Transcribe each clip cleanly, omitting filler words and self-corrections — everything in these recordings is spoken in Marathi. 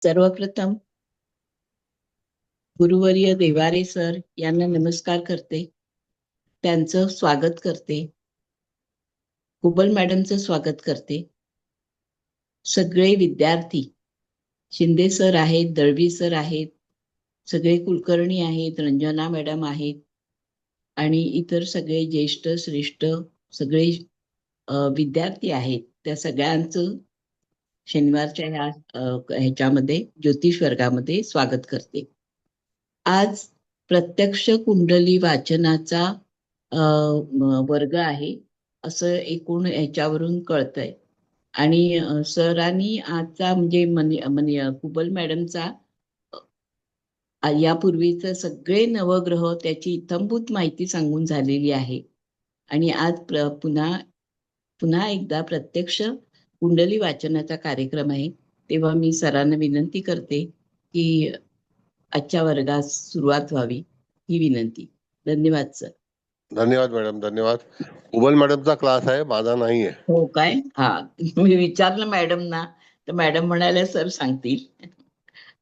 सर्वप्रथम गुरुवर्य देवारे सर यांना नमस्कार करते, त्यांचं स्वागत करते. कुबल मॅडमचं स्वागत करते. सगळे विद्यार्थी, शिंदे सर आहेत, दळवी सर आहेत, सगळे कुलकर्णी आहेत, रंजना मॅडम आहेत आणि इतर सगळे ज्येष्ठ श्रेष्ठ सगळे विद्यार्थी आहेत. त्या सगळ्यांचं शनिवारच्या ह्याच्यामध्ये ज्योतिष वर्गामध्ये स्वागत करते. आज प्रत्यक्ष कुंडली वाचनाचा वर्ग आहे असं एकूण ह्याच्यावरून कळतंय. आणि सरांनी आजचा म्हणजे कुबल मॅडमचा यापूर्वीच सगळे नवग्रह त्याची इत्थंभूत माहिती सांगून झालेली आहे. आणि आज पुन्हा एकदा प्रत्यक्ष कुंडली वाचनाचा कार्यक्रम आहे. तेव्हा मी सरांना विनंती करते की आजच्या वर्गास सुरुवात व्हावी, ही विनंती. धन्यवाद सर. धन्यवाद मॅडम, धन्यवाद. कुबल मॅडमचा क्लास आहे, माझा नाही आहे. हो काय? हा, मी विचारलं मॅडम ना, तर मॅडम म्हणाले सर सांगतील.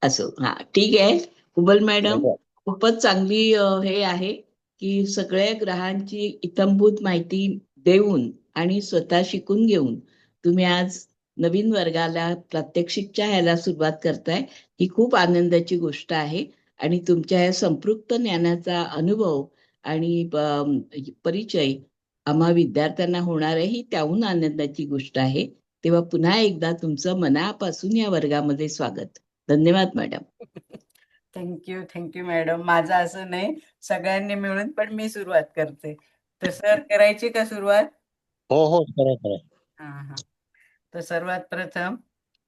असो, हा ठीक आहे. कुबल मॅडम खूपच चांगली हे आहे की सगळ्या ग्रहांची इत्थंभूत माहिती देऊन आणि स्वतः शिकून घेऊन तुम्ही आज नवीन वर्गाला प्रात्यक्षिकच्या ह्याला सुरुवात करताय. ही खूप आनंदाची गोष्ट आहे आणि तुमच्या या संपृक्त ज्ञानाचा अनुभव आणि परिचय आम्हा विद्यार्थ्यांना होणार आहे, ही त्याहून आनंदाची गोष्ट आहे. तेव्हा पुन्हा एकदा तुमचं मनापासून या वर्गामध्ये स्वागत. धन्यवाद मॅडम. Thank you madam. माझं असं नाही, सगळ्यांनी मिळून पण मी सुरुवात करते. तर सर करायची का सुरुवात? हो करा. हा. तर सर्वात प्रथम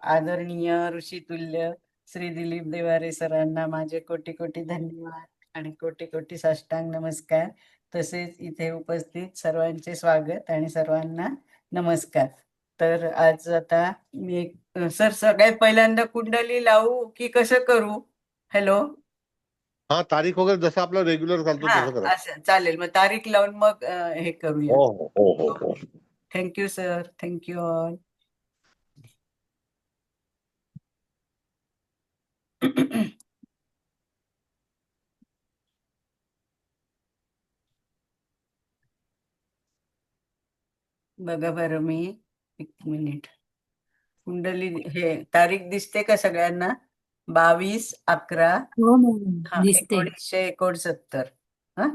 आदरणीय ऋषितुल्य श्री दिलीप देवारे सरांना माझे कोटी कोटी धन्यवाद आणि कोटी कोटी साष्टांग नमस्कार. तसेच इथे उपस्थित सर्वांचे स्वागत आणि सर्वांना नमस्कार. तर आज आता मी सर सगळ्यात पहिल्यांदा कुंडली लावू की कसं करू? हॅलो, हा, तारीख वगैरे जसं आपलं रेग्युलर चालतो तसं करा. असं चालेल. मग तारीख लावून मग हे करूया. हो. Thank you sir. Thank you all. बघा बरं, मी एक मिनिट. कुंडली हे तारीख दिसते का सगळ्यांना? 22/11 1969. हा,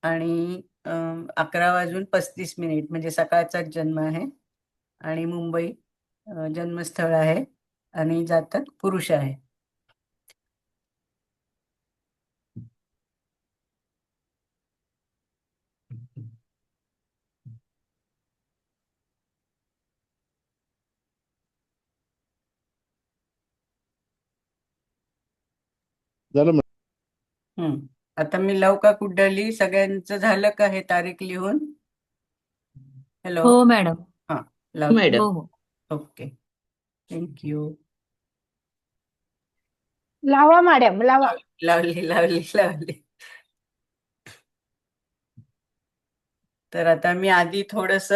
आणि 11:35 म्हणजे सकाळचाच जन्म आहे आणि मुंबई जन्मस्थळ आहे आणि जातक पुरुष आहे. आता मी लावू का कुंडली? सगळ्यांचं झालं का हे तारीख लिहून? हॅलो. हो मॅडम. हा, लावते. मॅडम. हो. Okay, thank you. लावा मॅडम, लावा. लावली. तर आता मी आधी थोडस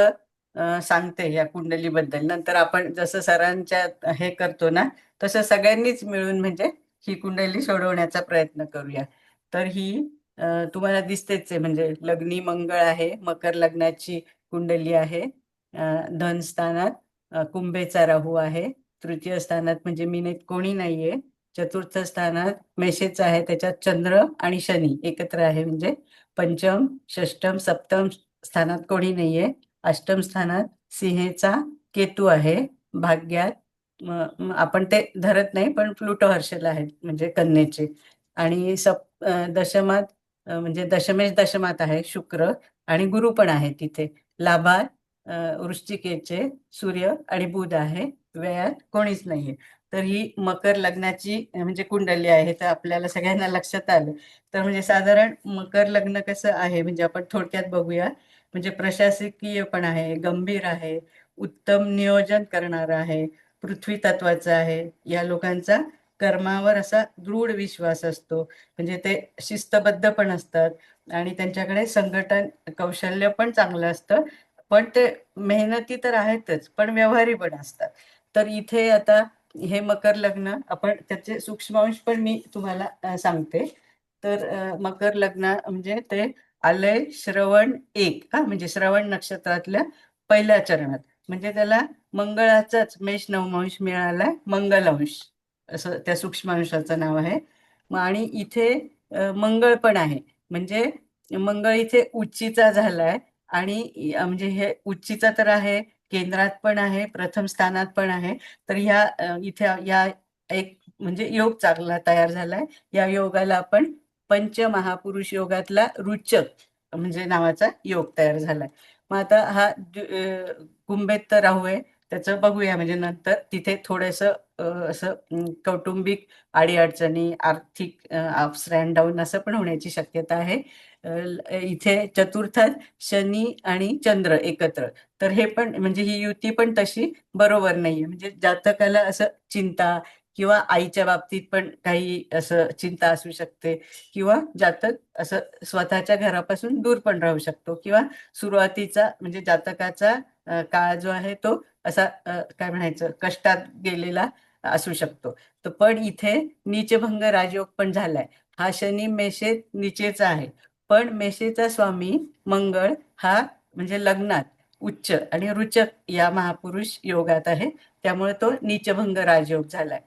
सांगते या कुंडलीबद्दल. नंतर आपण जसं सरांच्या हे करतो ना, तसं सगळ्यांनीच मिळून म्हणजे ही कुंडली सोडवण्याचा प्रयत्न करूया. तर ही तुम्हाला दिसतेच आहे, म्हणजे लग्नी मंगळ आहे, मकर लग्नाची कुंडली आहे. धन स्थानात कुंभेचा राहू आहे. तृतीय स्थानात म्हणजे मीनेत कोणी नाहीये. चतुर्थ स्थानात मेषेचा आहे, त्याच्यात चंद्र आणि शनी एकत्र आहे. म्हणजे पंचम, षष्टम, सप्तम स्थानात कोणी नाहीये. अष्टम स्थानात सिंहेचा केतू आहे. भाग्यात आपण ते धरत नाही, पण प्लुटो हर्षल आहेत म्हणजे कन्येचे. आणि दशमात म्हणजे दशमेश दशमात आहे शुक्र आणि गुरु पण आहे तिथे. लाभात वृश्चिकेचे सूर्य आणि बुध आहे. व्ययात कोणीच नाहीये. तर ही मकर लग्नाची म्हणजे कुंडली आहे. तर आपल्याला सगळ्यांना लक्षात आलं. तर म्हणजे साधारण मकर लग्न कसं आहे म्हणजे आपण थोडक्यात बघूया. म्हणजे प्रशासकीय पण आहे, गंभीर आहे, उत्तम नियोजन करणार आहे, पृथ्वी तत्वाचं आहे. या लोकांचा कर्मावर असा दृढ विश्वास असतो. म्हणजे ते शिस्तबद्ध पण असतात आणि त्यांच्याकडे संघटन कौशल्य पण चांगलं असतं. पण ते मेहनती तर आहेतच, पण व्यवहारी पण असतात. तर इथे आता हे मकर लग्न आपण त्याचे सूक्ष्मांश पण मी तुम्हाला सांगते. तर मकर लग्न म्हणजे ते आलंय श्रवण 1 हा, म्हणजे श्रवण नक्षत्रातल्या पहिल्या चरणात. म्हणजे त्याला मंगळाचाच मेष नवमांश मिळालाय, मंगलांश असं त्या सूक्ष्मांशाचं नाव आहे. आणि इथे मंगळ पण आहे. म्हणजे मंगळ इथे उच्चीचा झालाय. आणि म्हणजे हे उच्चीचा तर आहे, केंद्रात पण आहे, प्रथम स्थानात पण आहे. तर इथे या एक म्हणजे योग चांगला तयार झालाय. या योगाला आपण पंचमहापुरुष योगातला रुचक म्हणजे नावाचा योग तयार झालाय. मग आता हा कुंभेत तर राहू आहे, त्याचं बघूया. म्हणजे नंतर तिथे थोडस असं कौटुंबिक अडीअडचणी, आर्थिक अप्स अँड डाऊन असं पण होण्याची शक्यता आहे. इथे चतुर्थात शनी आणि चंद्र एकत्र. तर हे पण म्हणजे ही युती पण तशी बरोबर नाहीये. म्हणजे जातकाला असं चिंता किंवा आईच्या बाबतीत पण काही असं चिंता असू शकते, किंवा जातक असं स्वतःच्या घरापासून दूर पण राहू शकतो, किंवा सुरुवातीचा म्हणजे जातकाचा काळ जो आहे तो असा काय म्हणायचं कष्टात गेलेला असू शकतो. तर पण इथे नीचभंग राजयोग पण झालाय. हा शनी मेषेत नीचेचा आहे, पण मेषेचा स्वामी मंगळ हा म्हणजे लग्नात उच्च आणि रुचक या महापुरुष योगात आहे. त्यामुळे तो नीचभंग राजयोग झालाय.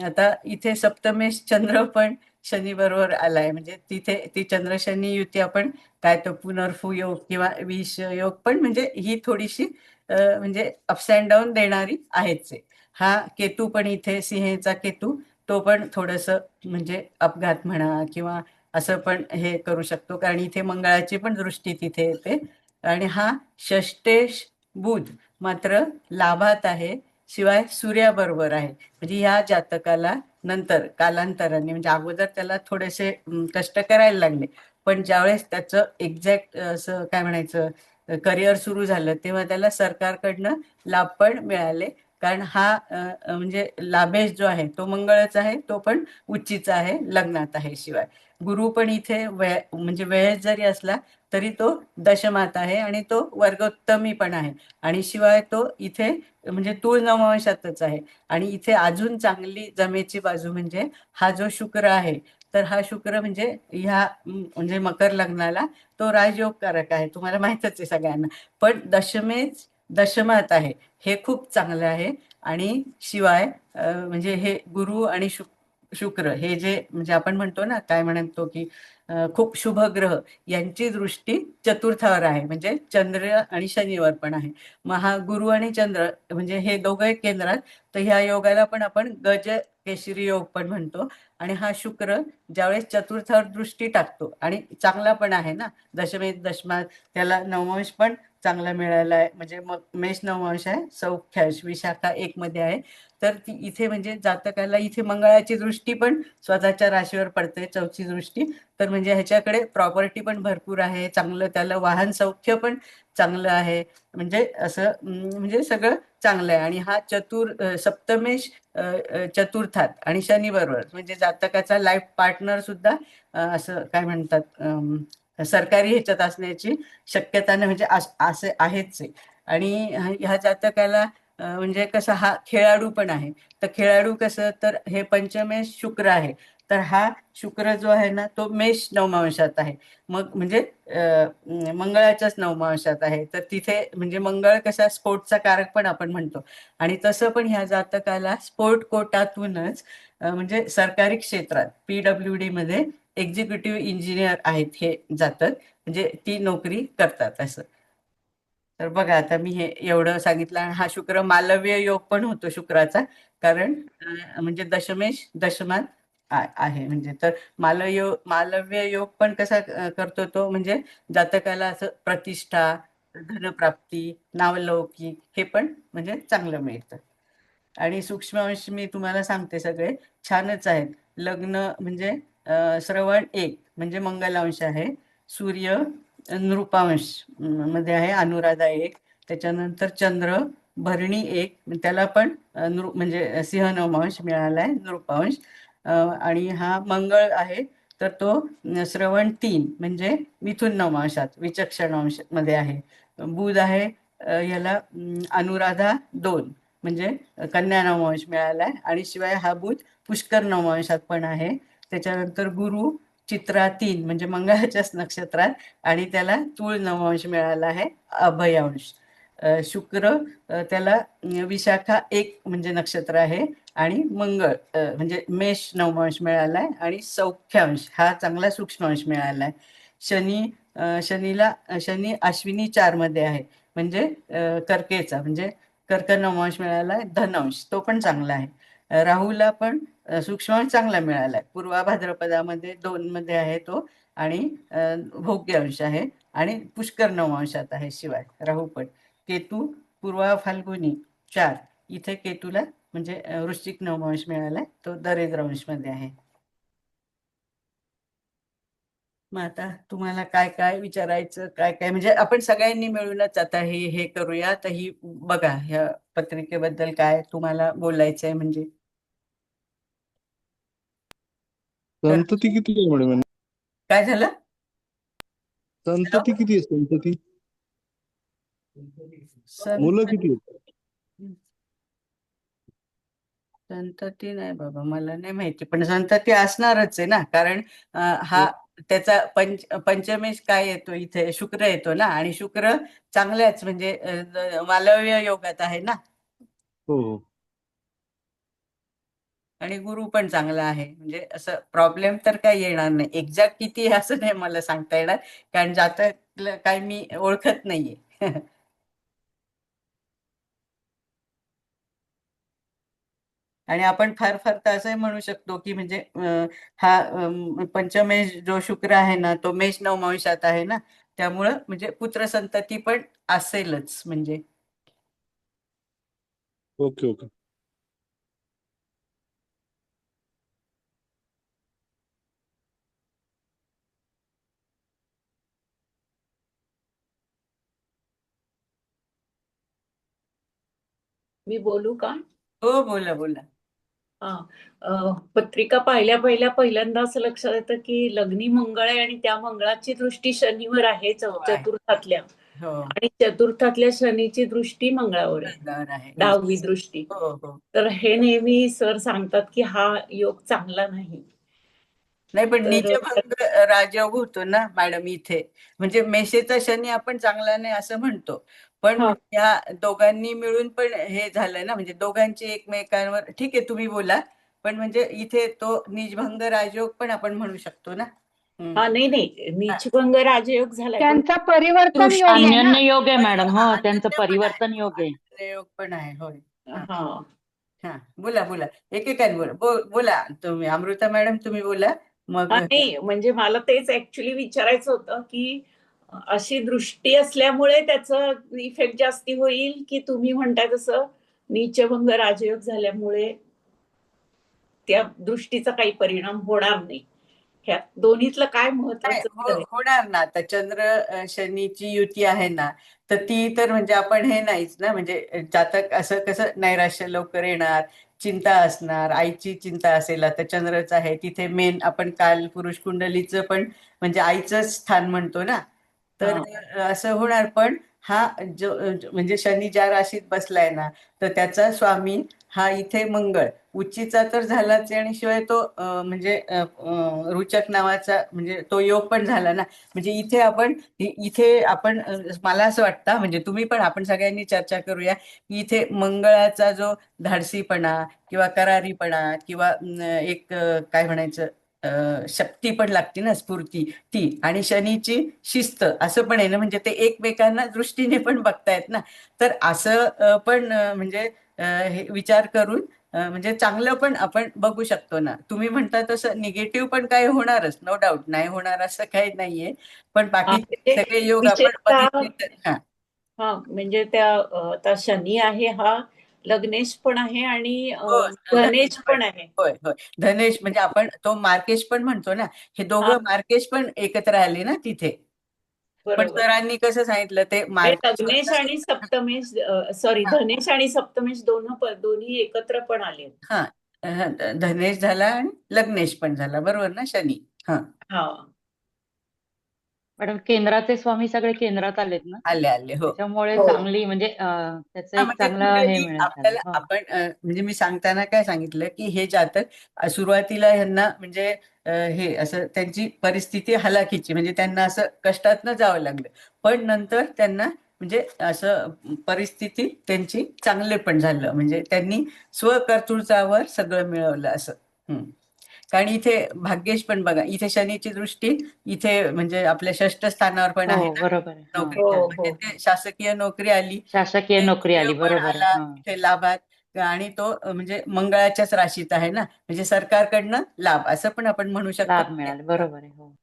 आता इथे सप्तमेश चंद्र पण शनी बरोबर आलाय. म्हणजे तिथे ती चंद्र शनी युती आपण काय तो पुनर्फू योग किंवा विष योग पण म्हणजे ही थोडीशी म्हणजे अप्स अँड डाऊन देणारी आहेच आहे. हा केतू पण इथे सिंहेचा केतू, तो पण थोडस म्हणजे अपघात म्हणा किंवा असं पण हे करू शकतो, कारण इथे मंगळाची पण दृष्टी तिथे येते. आणि हा षष्टेश बुध मात्र लाभात आहे, शिवाय सूर्याबरोबर आहे. म्हणजे ह्या जातकाला नंतर कालांतराने, म्हणजे अगोदर त्याला थोडेसे कष्ट करायला लागले, पण ज्यावेळेस त्याचं एक्झॅक्ट असं काय म्हणायचं करिअर सुरू झालं, तेव्हा त्याला सरकारकडनं लाभ पण मिळाले. कारण हा म्हणजे लाभेश जो आहे तो मंगळच आहे, तो पण उच्चीचा आहे, लग्नात आहे. शिवाय गुरु पण इथे म्हणजे वेळेस जरी असला तरी तो दशमात आहे, आणि तो वर्गोत्तमी पण आहे. आणि शिवाय तो इथे म्हणजे तूळ नववंशातच आहे. आणि इथे अजून चांगली जमेची बाजू म्हणजे हा जो शुक्र आहे, तर हा शुक्र म्हणजे ह्या म्हणजे मकर लग्नाला तो राजयोगकारक आहे, तुम्हाला माहितच आहे सगळ्यांना. पण दशमात आहे, हे खूप चांगलं आहे. आणि शिवाय म्हणजे हे गुरु आणि शुक्र हे जे म्हणजे आपण म्हणतो ना, काय म्हणतो की खूप शुभ ग्रह यांची दृष्टी चतुर्थावर आहे, म्हणजे चंद्र आणि शनिवर पण आहे. मग हा गुरु आणि चंद्र म्हणजे हे दोघे केंद्रात. तर ह्या योगाला पण आपण गज केशरी योग पण म्हणतो. आणि हा शुक्र ज्यावेळेस चतुर्थावर दृष्टी टाकतो, आणि चांगला पण आहे ना, दशमात त्याला नववंश पण चांगला मिळाला आहे. म्हणजे मग मेष नववंश आहे, सौख्याश विशाखा 1 मध्ये आहे. तर ती इथे म्हणजे जातकाला इथे मंगळाची दृष्टी पण स्वतःच्या राशीवर पडते, चौथी दृष्टी. तर म्हणजे ह्याच्याकडे प्रॉपर्टी पण भरपूर आहे, चांगलं त्याला वाहन सौख्य पण चांगलं आहे. म्हणजे असं म्हणजे सगळं चांगलं आहे. आणि हा सप्तमेश चतुर्थात आणि शनी बरोबर, म्हणजे जातकाचा लाईफ पार्टनर सुद्धा असं काय म्हणतात सरकारी ह्याच्यात असण्याची शक्यता नाही, म्हणजे असे आहेच आहे. आणि ह्या जातकाला म्हणजे कसं हा खेळाडू पण आहे. तर खेळाडू कसं, तर हे पंचमेश शुक्र आहे. तर हा शुक्र जो आहे ना, तो मेष नवमांशात आहे. मग म्हणजे मंगळाच्याच नवमांशात आहे. तर तिथे म्हणजे मंगळ कसा स्पोर्टचा कारक पण आपण म्हणतो. आणि तसं पण ह्या जातकाला स्पोर्ट कोटातूनच म्हणजे सरकारी क्षेत्रात PWD मध्ये एक्झिक्युटिव्ह इंजिनियर आहेत हे जातक, म्हणजे ती नोकरी करतात असं. तर बघा, आता मी हे एवढं सांगितलं. आणि हा शुक्र मालव्य योग पण होतो शुक्राचा, कारण म्हणजे दशमात आहे. म्हणजे तर मालव्य योग पण कसा करतो तो, म्हणजे जातकाला असं प्रतिष्ठा, धनप्राप्ती, नावलौकिक हे पण म्हणजे चांगलं मिळतं. आणि सूक्ष्मांश मी तुम्हाला सांगते सगळे छानच आहेत. लग्न म्हणजे श्रवण 1 म्हणजे मंगलांश आहे. सूर्य नृपांश मध्ये आहे, अनुराधा 1. त्याच्यानंतर चंद्र भरणी 1, त्याला पण म्हणजे सिंह नवमांश मिळालाय, नृपांश. आणि हा मंगळ आहे, तर तो श्रवण 3 म्हणजे मिथुन नवमांशात विचक्षण अंश मध्ये आहे. बुध आहे याला अनुराधा 2 म्हणजे कन्या नवमांश मिळालाय, आणि शिवाय हा बुध पुष्कर नवमांशात पण आहे. त्याच्यानंतर गुरु चित्रा 3 म्हणजे मंगळाच्याच नक्षत्रात, आणि त्याला तूळ नवमांश मिळाला आहे, अभयांश. शुक्र त्याला विशाखा 1 म्हणजे नक्षत्र आहे, आणि मंगळ म्हणजे मेष नवमांश मिळालाय, आणि सौख्यांश हा चांगला सूक्ष्मांश मिळालाय. शनी शनीला शनी अश्विनी 4 मध्ये आहे, म्हणजे कर्केचा म्हणजे कर्क नवमांश मिळालाय, धनांश तो पण चांगला आहे. राहूला पण सूक्ष्मांश चांगला मिळालाय, पूर्वा भाद्रपदामध्ये 2 मध्ये आहे तो, आणि भोग्यांश आहे, आणि पुष्कर नवमांशात आहे शिवाय राहू पण. केतू पूर्वा फाल्गुनी 4, इथे केतूला म्हणजे वृश्चिक नवमांश मिळालाय, तो दरिद्रांश मध्ये आहे. मग आता तुम्हाला काय काय विचारायचं, काय काय म्हणजे आपण सगळ्यांनी मिळूनच आता हे करूया. तर ही बघा, ह्या पत्रिकेबद्दल काय तुम्हाला बोलायचंय म्हणजे. तर संतती किती आहे मॅडम? काय झालं? संतती किती आहे? संतती मुलं संत किती आहेत? संतती नाही बाबा, मला नाही माहिती, पण संतती असणारच आहे ना, कारण हा त्याचा पंचमेश काय येतो इथे, शुक्र येतो ना, आणि शुक्र चांगल्याच म्हणजे मालव्य योगात आहे ना, हो हो. आणि गुरु पण चांगला आहे, म्हणजे असं प्रॉब्लेम तर काही येणार नाही. एक्झॅक्ट किती आहे असं नाही मला सांगता येणार, कारण जातक काही मी ओळखत नाहीये. आणि आपण फार फार तर असंही म्हणू शकतो की म्हणजे हा पंचमेश जो शुक्र आहे ना, तो मेष नवमांशात आहे ना, त्यामुळं म्हणजे पुत्र संतती पण असेलच म्हणजे. Okay okay. मी बोलू का? हो, बोला बोला. हा. पत्रिका पहिल्यांदा असं लक्षात येतं की लग्नी मंगळ आहे, आणि त्या मंगळाची दृष्टी शनीवर आहे, हो आहे. चतुर्थातल्या, हो, आणि चतुर्थातल्या शनीची दृष्टी मंगळावर आहे, बरोबर आहे. 10वी दृष्टी. हो हो. तर हे नेहमी सर सांगतात की हा योग चांगला नाही. नाही, पण तर नीचभंग राजयोग होतो ना मॅडम इथे, म्हणजे मेषेचा शनी आपण चांगला नाही असं म्हणतो, पण हा, ह्या दोघांनी मिळून पण हे झालं ना, म्हणजे दोघांची एकमेकांवर, ठीक आहे तुम्ही बोला, पण म्हणजे इथे तो नीचभंग राजयोग पण आपण म्हणू शकतो ना. हा, नाही नाही, नीचभंग राजयोग झालाय, पण त्यांचा परिवर्तन योग दृष्टी. आहे ना. अन्योन्य योग आहे मॅडम, हो त्यांचं अन्य पण आहे, परिवर्तन योग आहे. अन्य योग पण आहे, होय. हा हा, हा, बोला बोला, एकेकाने बोला, बोला तुम्ही, अमृता मॅडम तुम्ही बोला मग. नाही म्हणजे मला तेच ऍक्च्युली विचारायचं होतं की अशी दृष्टी असल्यामुळे त्याचा इफेक्ट जास्ती होईल, की तुम्ही म्हणताय तसं नीचभंग राजयोग झाल्यामुळे त्या दृष्टीचा काही परिणाम होणार नाही. ह्या दोन्हीतलं काय नाही, महत्वाचं ठरेल? होणार ना. आता चंद्र शनीची युती आहे ना, तर ती तर म्हणजे आपण हे नाहीच ना, म्हणजे जातक असं कसं नैराश्य लवकर येणार, चिंता असणार, आईची चिंता असेल. आता चंद्रच आहे तिथे मेन, आपण काल पुरुष कुंडलीचं पण म्हणजे आईचं स्थान म्हणतो ना, तर हा, असं होणार. पण हा म्हणजे शनी ज्या राशीत बसलाय ना, तर त्याचा स्वामी हा इथे मंगळ उच्चीचा तर झालाच आहे, आणि शिवाय तो म्हणजे रुचक नावाचा म्हणजे तो योग पण झाला ना. म्हणजे इथे आपण मला असं वाटतं, म्हणजे तुम्ही पण आपण सगळ्यांनी चर्चा करूया की इथे मंगळाचा जो धाडसीपणा किंवा करारीपणा किंवा एक काय म्हणायचं, शक्ती पण लागते ना, स्फूर्ती ती, आणि शनीची शिस्त असं पण आहे ना, म्हणजे ते एकमेकांना दृष्टीने पण बघतायत ना. तर असं पण म्हणजे हे विचार करून म्हणजे चांगलं पण आपण बघू शकतो ना. तुम्ही म्हणता तसं निगेटिव्ह पण काय होणारच, नो डाऊट, नाही होणार असं काही नाहीये, पण बाकीचे म्हणजे सगळे योग आपण विशेषतः बघितले तर. हा, हा, म्हणजे त्या आता शनी आहे हा लग्नेश पण आहे, आणि हो, धनेश धनेश पण, पण आहे. होय होय, धनेश म्हणजे आपण तो मार्केश पण म्हणतो ना, हे हा, दोघं मार्केश पण एकत्र आले ना तिथे. पण बरोबर. सरांनी कसं सांगितलं ते हे मार्केश लग्नेश आणि सप्तमेश, सॉरी, धनेश आणि सप्तमेश दोन्ही एकत्र पण आले. हा, धनेश झाला आणि लग्नेश पण झाला, बरोबर ना, शनी. हा, हा, मॅडम केंद्राचे स्वामी सगळे केंद्रात आलेत ना, आले हो. त्याच्यामुळे हो. चांगली म्हणजे त्याचं हा, एक म्हणजे चांगलं हे कुंडली मिळेल आपल्याला त्यांना. हो. आपण म्हणजे मी सांगताना काय सांगितलं की हे जातक सुरुवातीला ह्यांना म्हणजे हे असं त्यांची परिस्थिती हलाखीची, म्हणजे त्यांना असं कष्टातनं जावं लागलं, पण नंतर त्यांना म्हणजे असं परिस्थिती त्यांची चांगले पण झालं, म्हणजे त्यांनी स्वकर्तृत्वावर सगळं मिळवलं असं. कारण इथे भाग्येश पण बघा, इथे शनीची दृष्टी इथे म्हणजे आपल्या षष्ठ स्थानावर पण आहे हो ना, बरोबर आहे. हा. नोकरीच्या, हो, म्हणजे हो. ते शासकीय नोकरी आली, शासकीय ते नोकरी आली, जीव पण बरोबर आहे. आला हा. इथे लाभात, आणि तो म्हणजे मंगळाच्याच राशीत आहे ना, म्हणजे सरकारकडनं लाभ असं पण आपण म्हणू शकतो. लाभ मिळाला, बरोबर आहे. हो.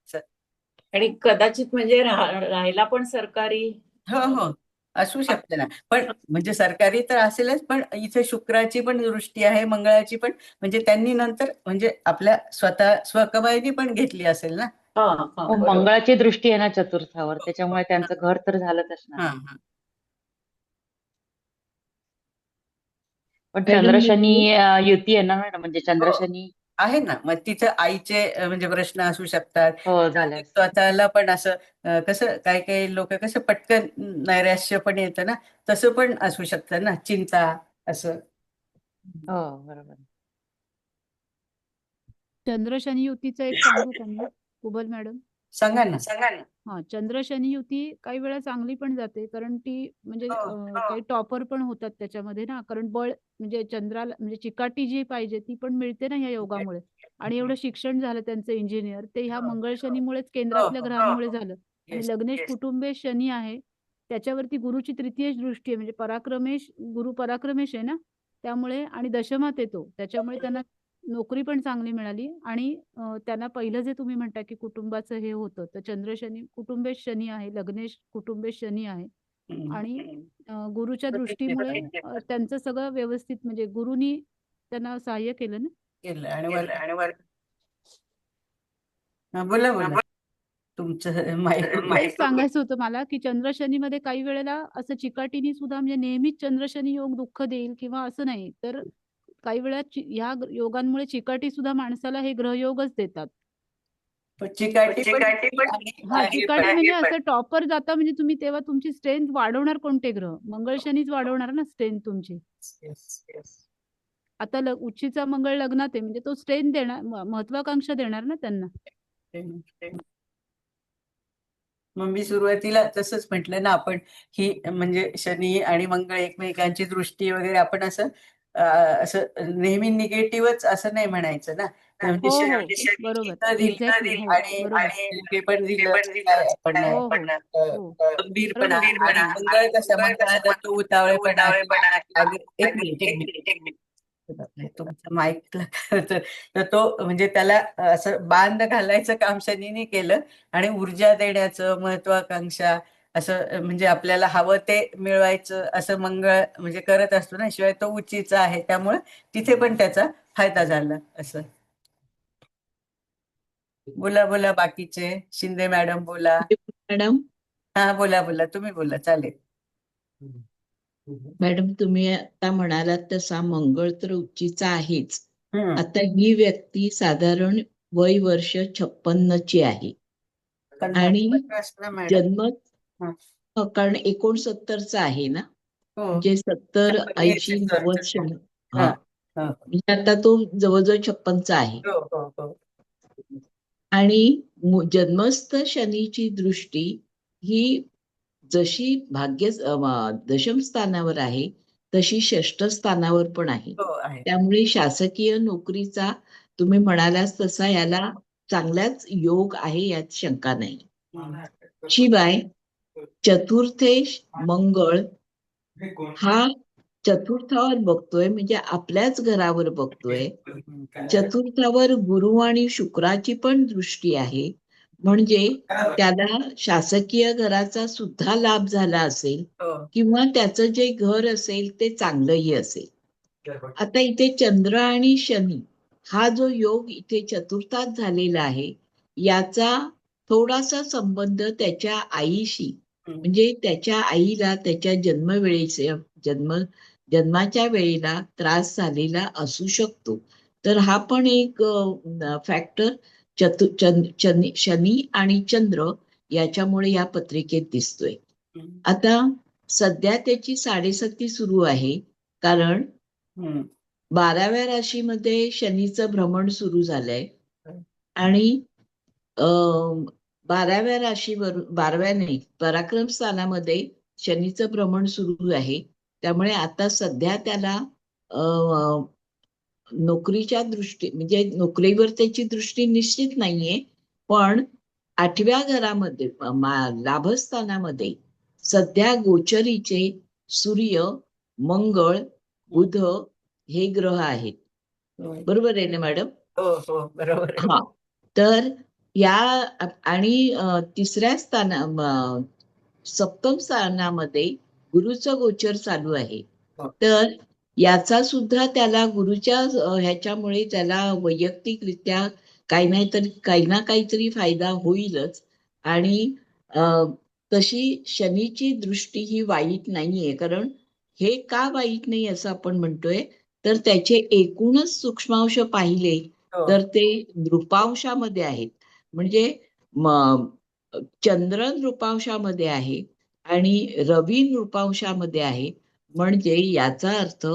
आणि कदाचित म्हणजे राहायला पण सरकारी. हो हो, असू शकते ना, पण म्हणजे सरकारी तर असेलच, पण इथे शुक्राची पण दृष्टी आहे, मंगळाची पण, म्हणजे त्यांनी नंतर म्हणजे आपल्या स्वतः स्वकमाईनी पण घेतली असेल ना. हा हा हो, बरोबर. मंगळाची दृष्टी आहे ना चतुर्थावर, त्याच्यामुळे त्यांचं घर तर झालंच असणार. हा हा. पण मॅडम चंद्र मी शनी युती आहे ना मॅडम, म्हणजे चंद्र हो. शनी आहे ना, मग तिथं आईचे म्हणजे प्रश्न असू शकतात, हो झाले असते. स्वतःला पण असं कसं काही काही लोक कसं पटकन नैराश्य पण येतं ना, तसं पण असू शकतं ना, चिंता असं. हो बरोबर आहे. चंद्र शनी युतीचं एक सांगू का मी कुबल मॅडम? सांगा ना. हा, चंद्र शनी युती काही वेळा चांगली पण जाते, कारण ती म्हणजे हो. काही टॉपर पण होतात त्याच्यामध्ये ना, कारण बळ म्हणजे चंद्राला म्हणजे चिकाटी जी पाहिजे ती पण मिळते ना ह्या योगामुळे. आणि एवढं शिक्षण झालं त्यांचं इंजिनियर, ते ह्या मंगळ शनीमुळेच केंद्रातल्या हो. ग्रहांमुळे झालं. आणि Yes, लग्नेश yes. कुटुंबे शनी आहे, त्याच्यावरती गुरुची तृतीय दृष्टी आहे, म्हणजे पराक्रमेश गुरु पराक्रमेश आहे ना, त्यामुळे आणि दशमात येतो, त्याच्यामुळे त्यांना नोकरी पण चांगली मिळाली. आणि त्यांना पहिलं जे तुम्ही म्हणता की कुटुंबाचं हे होतं, तर चंद्र शनी कुटुंबेश शनी आहे, लग्नेश कुटुंबेश शनी आहे. आणि गुरुच्या दृष्टीमुळे त्यांचं सगळं व्यवस्थित म्हणजे गुरुनी त्यांना सहाय्य केलं ना. केलं आणि बोला बोला, तुमचं माईक. तेच सांगायचं होतं मला की चंद्र शनीमध्ये काही वेळेला असं चिकाटीने सुद्धा म्हणजे नेहमीच चंद्र शनी योग दुःख देईल किंवा असं नाही, तर काही वेळा ह्या योगांमुळे चिकाटी सुद्धा माणसाला हे ग्रहयोगच देतात. चिकाटी पण हा, चिकाटी म्हणजे असं टॉपर जाता म्हणजे तुम्ही तेव्हा तुमची स्ट्रेंथ वाढवणार कोणते ग्रह? मंगळ शनीच वाढवणार ना स्ट्रेंथ तुमची. आता उच्चीचा मंगळ लग्नात आहे म्हणजे तो स्ट्रेंथ देणार, महत्वाकांक्षा देणार ना त्यांना. मग मी सुरुवातीला तसंच म्हटलं ना, आपण ही म्हणजे शनी आणि मंगळ एकमेकांची दृष्टी वगैरे आपण असं असं नेहमी निगेटिव्हच असं नाही म्हणायचं ना, म्हणजे हो हो शनी बरोबर, चित्त दिलं एक्झॅक्टली, हो आणि बरोबर. ते पण दिलं काय आपण हो हो हो गंभीरपणा, बरोबर आणि बरोबर. मंगळ कसं मंगळाचा तो उतावळेपणा एक मिनिट तुमच्या माईकला तर तो म्हणजे त्याला असं बांध घालायचं काम शनीने केलं, आणि ऊर्जा देण्याचं, महत्वाकांक्षा असं म्हणजे आपल्याला हवं ते मिळवायचं असं मंगळ म्हणजे करत असतो ना, शिवाय तो उच्चीचा आहे, त्यामुळे तिथे पण त्याचा फायदा झाला असं. बोला बोला बाकीचे, शिंदे मॅडम बोला. मॅडम हा बोला बोला, तुम्ही बोला, चालेल. मॅडम तुम्ही आता म्हणालात तसा मंगळ तर उच्चीचा आहेच. हम्म. आता ही व्यक्ती साधारण वय वर्ष 56ची आहे आणि मॅडम. जन्म कारण 69चा आहे ना, हो. म्हणजे 70 80 90 शनी. हा, हा, हा. म्हणजे आता तो जवळजवळ 56चा आहे. हो हो हो. आणि जन्मस्थ शनीची दृष्टी ही जशी दशम स्थानावर आहे तशी षष्ठ स्थानावर पण आहे. हो आहे. त्यामुळे शासकीय नोकरीचा तुम्ही म्हणालाच तसा याला चांगलाच योग आहे, यात शंका नाही. शिवाय चतुर्थेश मंगळ हा चतुर्थावर बघतोय, म्हणजे आपल्याच घरावर बघतोय. चतुर्थावर गुरु आणि शुक्राची पण दृष्टी आहे, म्हणजे त्याला शासकीय घराचा सुद्धा लाभ झाला असेल हो. किंवा त्याचं जे घर असेल ते चांगलंही असेल. आता इथे चंद्र आणि शनी हा जो योग इथे चतुर्थात झालेला आहे, याचा थोडासा संबंध त्याच्या आईशी, म्हणजे त्याच्या आईला त्याच्या जन्माच्या वेळेला त्रास झालेला असू शकतो. तर हा पण एक फॅक्टर शनी आणि चंद्र याच्यामुळे या पत्रिकेत दिसतोय. हम्म. आता सध्या त्याची 7.5 सुरू आहे, कारण हम्म. 12व्या राशीमध्ये शनीचं भ्रमण सुरू झालंय हम्म. आणि 12व्या राशीवर 12व्या नाही, पराक्रम स्थानामध्ये शनीचं भ्रमण सुरू आहे. त्यामुळे आता सध्या त्याला अं, नोकरीच्या दृष्टी म्हणजे नोकरीवर त्याची दृष्टी निश्चित नाहीये, पण 8व्या घरामध्ये लाभस्थानामध्ये सध्या गोचरीचे सूर्य, मंगळ, बुध हे ग्रह आहेत. होय. बरोबर आहे ना मॅडम? हो हो बरोबर आहे. हा, तर या आणि तिसऱ्या सप्तम स्थानामध्ये गुरुचं गोचर चालू आहे. हो. तर याचा सुद्धा त्याला गुरुच्या ह्याच्यामुळे त्याला वैयक्तिकरित्या काही ना काहीतरी फायदा होईलच. आणि तशी शनीची दृष्टी ही वाईट नाहीये, कारण हे का वाईट नाही असं आपण म्हणतोय, तर त्याचे एकूणच सूक्ष्मांश पाहिले हो. तर ते नृपांशामध्ये आहेत. म्हणजे चंद्र नृपांशामध्ये आहे आणि रवी नृपांशामध्ये आहे. म्हणजे याचा अर्थ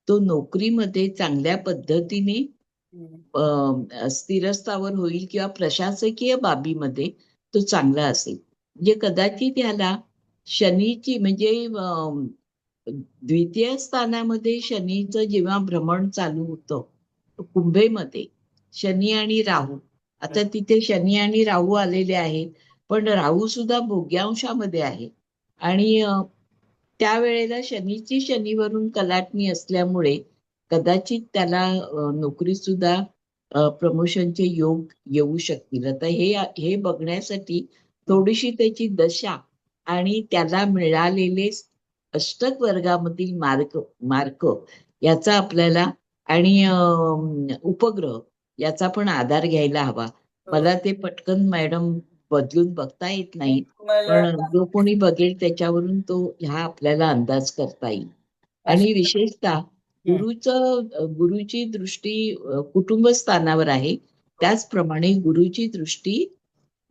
तो नोकरीमध्ये चांगल्या पद्धतीने स्थिरस्थावर होईल किंवा प्रशासकीय बाबीमध्ये तो चांगला असेल. म्हणजे कदाचित ह्याला शनीची म्हणजे द्वितीय स्थानामध्ये शनीचं जेव्हा भ्रमण चालू होतं कुंभेमध्ये, शनी आणि राहू, आता तिथे शनी आणि राहू आलेले आहेत, पण राहू सुद्धा भोग्यांशामध्ये आहे आणि त्यावेळेला शनीची शनीवरून कलाटणी असल्यामुळे कदाचित त्याला नोकरीत सुद्धा प्रमोशनचे योग येऊ शकतील. आता हे बघण्यासाठी थोडीशी त्याची दशा आणि त्याला मिळालेले अष्टक वर्गामधील मार्क याचा आपल्याला आणि उपग्रह याचा पण आधार घ्यायला हवा. मला ते पटकन मॅडम बदलून बघता येत नाही, पण जो कोणी बघेल त्याच्यावरून तो ह्या आपल्याला अंदाज करता येईल. आणि विशेषतः गुरुची दृष्टी कुटुंब स्थानावर आहे, त्याचप्रमाणे गुरुची दृष्टी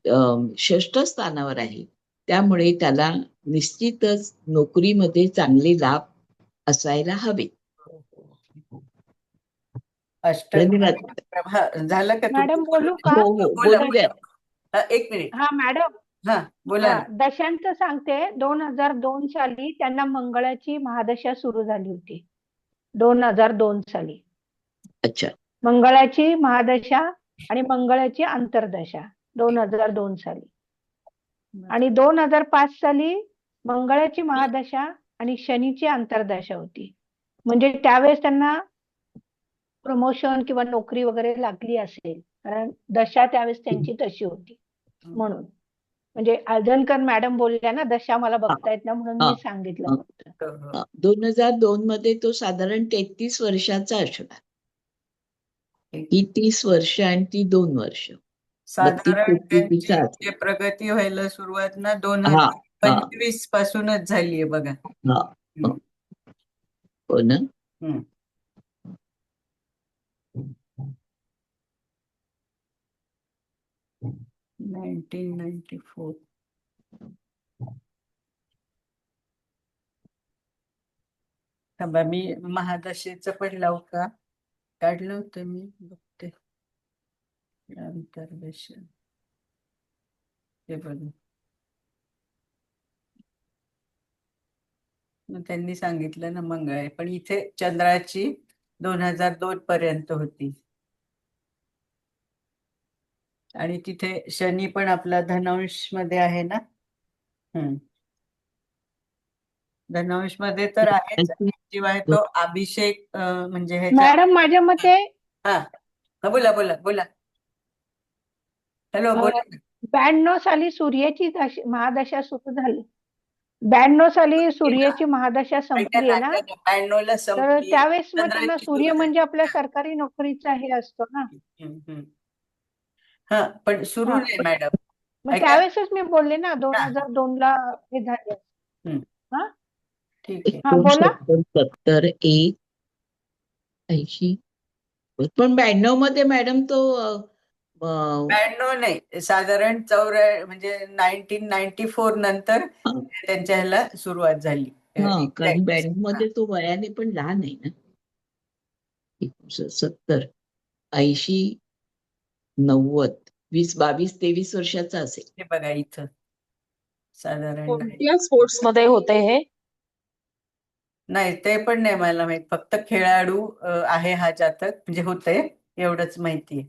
6ष्ठ स्थानावर आहे. त्यामुळे त्याला निश्चितच नोकरीमध्ये चांगले लाभ असायला हवे. धन्यवाद. झालं का मॅडम तुमचं? बोलू का? हो हो बोला, बोलूया. बोला. एक मिनिट. हा मॅडम, हा बोला ना. दशांत सांगते. 2002 साली त्यांना मंगळाची महादशा सुरू झाली होती. 2002 साली अच्छा. मंगळाची महादशा आणि मंगळाची अंतर्दशा 2002 साली. आणि 2005 साली मंगळाची महादशा आणि शनीची अंतर्दशा होती. म्हणजे त्यावेळेस त्यांना प्रमोशन किंवा नोकरी वगैरे लागली असेल, कारण दशा त्यावेळेस त्यांची तशी होती. म्हणून म्हणजे आळजणकर मॅडम बोलल्या ना, दशा मला बघता येत नाही, म्हणून मी सांगितलं फक्त. 2002 मध्ये तो साधारण 33 वर्षाचा असणार. ही 30 वर्ष आणि ती 2 वर्ष. साधारण त्यांची तिचा म्हणजे प्रगती व्हायला सुरुवात ना हा, 2025 पासूनच झालीये बघा. हा, हो ना. 1994. थांबा मी महादशेचं पण लावू का? काढलं होतं मी, बघते. अंतर्दशा हे बघा. मग त्यांनी सांगितलं ना मंगळ आहे, पण इथे चंद्राची 2002 पर्यंत होती. आणि तिथे शनी पण आपला धनांश मध्ये आहे ना. धनांश मध्ये तर आहेच, शिवाय तो अभिषेक म्हणजे ह्याच्या. मॅडम माझ्या मते बोला बोला बोला. हॅलो बोला. 92 साली सूर्याची महादशा सुरू झाली. 92 साली सूर्याची महादशा संपली आहे ना, 92 ला तर संपली. त्यावेळेस मग त्यांना चंद्राची सूर्य सुरू म्हणजे आपल्या सरकारी नोकरीचा हे असतो ना. हा पण सुरू नाही मॅडम. मग त्यावेळेसच मी बोलले ना 2002 ला हे झाले. हा ठीक आहे. हा बोला. 70 1 80. पण 92 मध्ये मॅडम तो 92 नाही, साधारण म्हणजे 1994 नंतर त्यांच्या ह्याला सुरुवात झाली. कारण Exact. 92 मध्ये तो वयाने पण लहान आहे ना. 70, 80, 90, 20, 22, 23 वर्षाचा असेल. हे बघा इथं साधारण कोणत्या स्पोर्ट्स मध्ये होते हे? नाही, ते पण नाही मला माहित. फक्त खेळाडू आहे हा जातक, म्हणजे होते एवढंच माहितीये.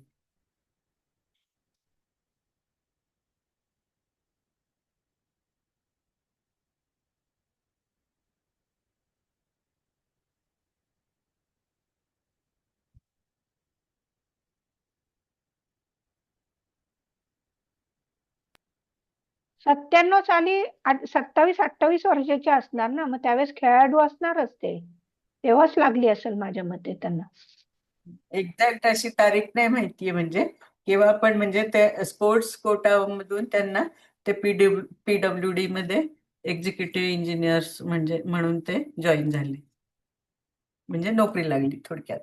सत्त्याण्णव साली 27-28 वर्षाचे असणार ना, मग त्यावेळेस खेळाडू असणारच ते. तेव्हाच लागली असेल माझ्या मते त्यांना. एक्झॅक्ट अशी तारीख नाही माहितीये, म्हणजे केव्हा पण, म्हणजे ते स्पोर्ट्स कोटामधून त्यांना ते PWD मध्ये एक्झिक्युटिव्ह इंजिनियर्स म्हणजे म्हणून ते जॉईन झाले, म्हणजे नोकरी लागली थोडक्यात.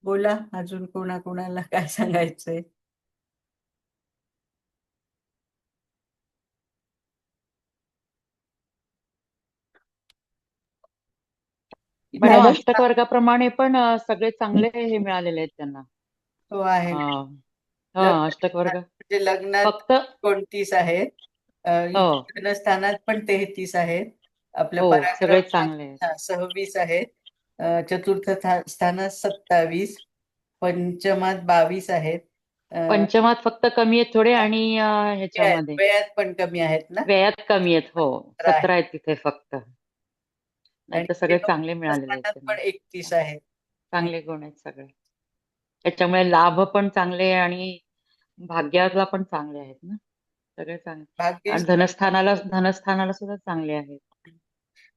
बोला अजून कोणाकोणाला काय सांगायचंय. मॅडम मॅडम अष्टक वर्गाप्रमाणे पण सगळे चांगले हे मिळालेले आहेत त्यांना. हो आहे. हा अष्टक वर्ग म्हणजे लग्नात फक्त 29 आहेत, हो स्थानात पण 33 आहेत, आपल्या हो सगळे पराक्रमात चांगले आहेत. 26 आहेत, चतुर्थ स्थानात 27, पंचमात 22 आहेत, पंचमात फक्त कमी आहेत थोडे आणि ह्याच्यामध्ये वयात पण कमी आहेत ना, व्ययात कमी आहेत. हो 17 17 आहेत तिथे फक्त. नाही आणि तर सगळे चांगले मिळालेले आहेत स्थानात त्यांना. पण 31 आहेत. चांगले गुण आहेत सगळे. त्याच्यामुळे लाभ पण चांगले आणि भाग्याला पण चांगले आहेत ना, सगळे चांगले. भाग्य आणि धनस्थानाला सुद्धा चांगले आहेत.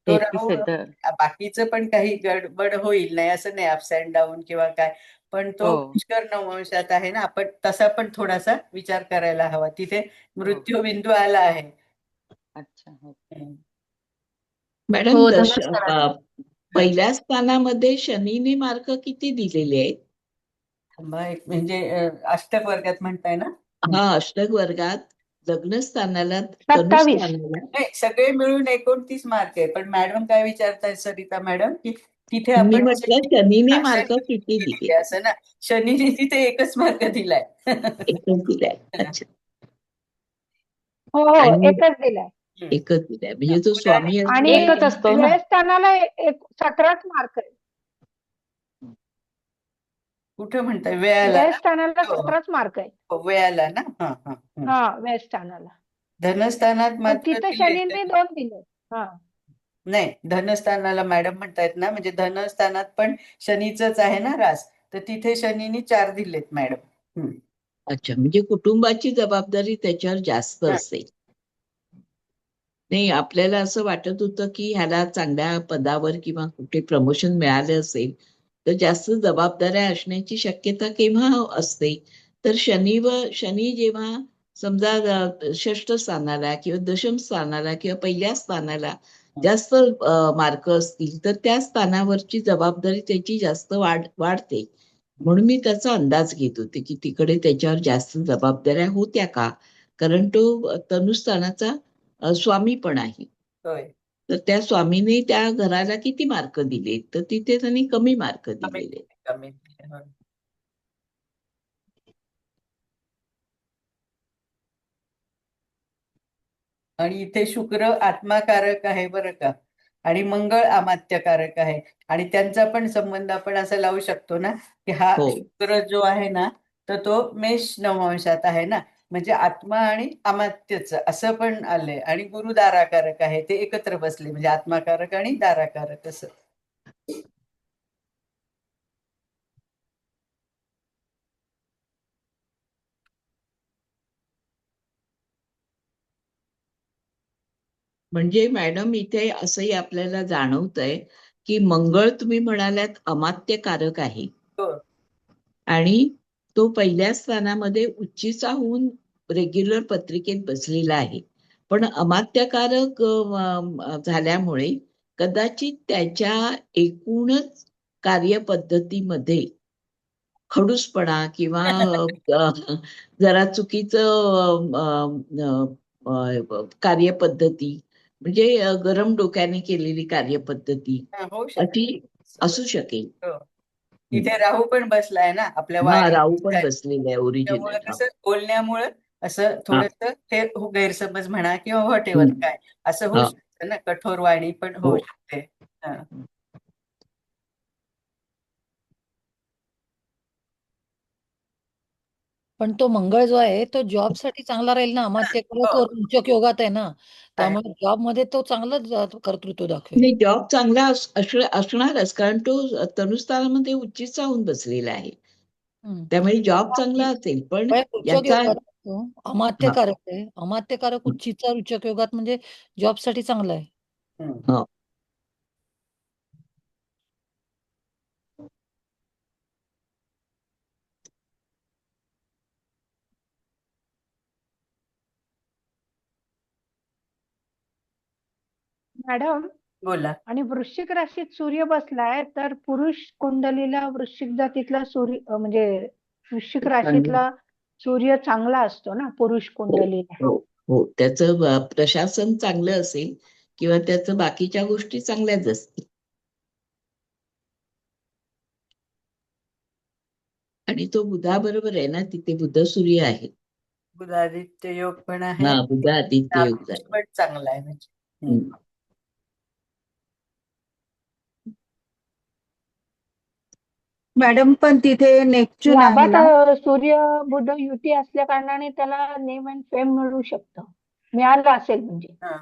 तो 33 राहू, आहेत. बाकीचं पण काही गडबड होईल, नाही असं नाही, अप्स अँड डाऊन किंवा काय, पण तो हो पुष्कर नववंशात आहे ना, आपण तसा पण थोडासा विचार करायला हवा. तिथे हो मृत्यू बिंदू आला आहे. अच्छा हो. मॅडम हो धनुष्य पहिल्या स्थानामध्ये शनीने मार्क किती दिलेले आहेत? म्हणजे अष्टक वर्गात म्हणताय ना. हा, अष्टक वर्गात लग्न स्थानाला, 27. धनुस्थानाला. नाही, सगळे मिळून 29 मार्क आहे, पण मॅडम काय विचारताय सरिता मॅडम, की तिथे मी आपण म्हटलं शनीने मार्क शनी किती दिले? असं ना, शनीने तिथे एकच मार्क दिलाय. एकच दिलाय. अच्छा. हो हो, आणि एकच दिलाय. एकच दिलाय म्हणजे तो स्वामी आणि एकच असतो ना. व्ययस्थानाला 17च मार्क आहे. कुठं म्हणताय वेळाला ना? व्ययस्थानाला हो, 17च मार्क आहे. हो, वेळाला ना. हा हा. हा, व्ययस्थानाला. धनस्थानात पण मात्र तिथं दिले शनीने 2 दिले. हा. नाही, धनस्थानाला मॅडम म्हणतायत ना, म्हणजे धनस्थानात पण शनीचंच आहे ना रास, तर तिथे शनीने 4 दिलेत मॅडम. अच्छा, म्हणजे कुटुंबाची जबाबदारी त्याच्यावर जास्त हं. असेल. नाही, आपल्याला असं वाटत होतं की ह्याला चांगल्या पदावर किंवा कुठे प्रमोशन मिळालं असेल तर जास्त जबाबदाऱ्या असण्याची शक्यता केव्हा असते? तर शनी जेव्हा समजा षष्ठ स्थानाला किंवा दशम स्थानाला किंवा पहिल्या स्थानाला जास्त मार्क असतील तर त्या स्थानावरची जबाबदारी त्याची जास्त वाढते. म्हणून मी त्याचा अंदाज घेत होते की तिकडे त्याच्यावर जास्त जबाबदाऱ्या होत्या का, कारण तो तनुस्थानाचा स्वामी पण आहे. होय, तर त्या स्वामीने त्या घराला किती मार्क दिले, तर तिथे त्यांनी कमी मार्क कमी दिलेले. कमी दिले. होय. आणि इथे शुक्र आत्माकारक आहे बरं का, आणि मंगळ अमात्यकारक आहे, आणि त्यांचा पण संबंध आपण असा लावू शकतो ना, की हा हो. शुक्र जो आहे ना, तर तो मेष नववंशात आहे ना, म्हणजे आत्मा आणि अमात्यच असं पण आलंय, आणि गुरु दाराकारक आहे, ते एकत्र बसले, म्हणजे आत्माकारक आणि दाराकारक असं. म्हणजे मॅडम इथे असंही आपल्याला जाणवतंय की मंगळ तुम्ही म्हणाल्यात अमात्यकारक आहे हो. आणि तो पहिल्या स्थानामध्ये उच्चीचा होऊन रेग्युलर पत्रिकेत बसलेला आहे. पण अमात्यकारक झाल्यामुळे कदाचित त्याच्या एकूणच कार्यपद्धतीमध्ये खडूसपणा किंवा जरा चुकीचं कार्यपद्धती म्हणजे गरम डोक्याने केलेली कार्यपद्धती होऊ शकते. अशी असू शकेल. हो. इथे राहू पण बसलाय ना आपल्या हा, वाणी राहू पण बसलेला आहे त्यामुळे ओरिजिनल. कसं बोलण्यामुळं असं थोडस ते गैरसमज म्हणा किंवा व्हॉट एव्हर हम्म. काय असं होऊ हा. शकतं ना, कठोर वाणी पण होऊ हो. शकते. हा. पण तो मंगळ जो आहे तो जॉब साठी चांगला राहील ना, अमात्यकारक हो. रोचक योगात आहे ना, त्यामुळे जॉब मध्ये तो चांगलाच कर्तृत्व दाखवेल. नाही, जॉब चांगला असणारच कारण तो तनुस्थानामध्ये उच्चीचा होऊन बसलेला आहे. हम्म. त्यामुळे जॉब चांगला असेल पण पण रुचक याचा योगात तो अमात्यकारक आहे. अमात्यकारक उच्चीचा रुचक योगात म्हणजे जॉब साठी चांगला आहे. हम्म. हा. मॅडम, बोला. आणि वृश्चिक राशीत सूर्य बसलाय तर पुरुष कुंडलीला वृश्चिक जातीतला सूर्य म्हणजे वृश्चिक राशीतला सूर्य चांगला असतो ना पुरुष कुंडलीला. हो हो, त्याचं प्रशासन चांगलं असेल किंवा त्याचं बाकीच्या गोष्टी चांगल्याच असतील आणि तो बुधाबरोबर आहे ना, तिथे बुध सूर्य आहे. बुधादित्य योग पण आहे, हा, बुध आदित्य योग नामदोष झाला. पण चांगला आहे म्हणजे. हम्म. मॅडम पण तिथे नेपच्यून आहे लाभात ना. सूर्य बुध युती असल्या कारणाने त्याला नेम अँड फेम मिळू शकतं, मिळालं असेल म्हणजे. हा.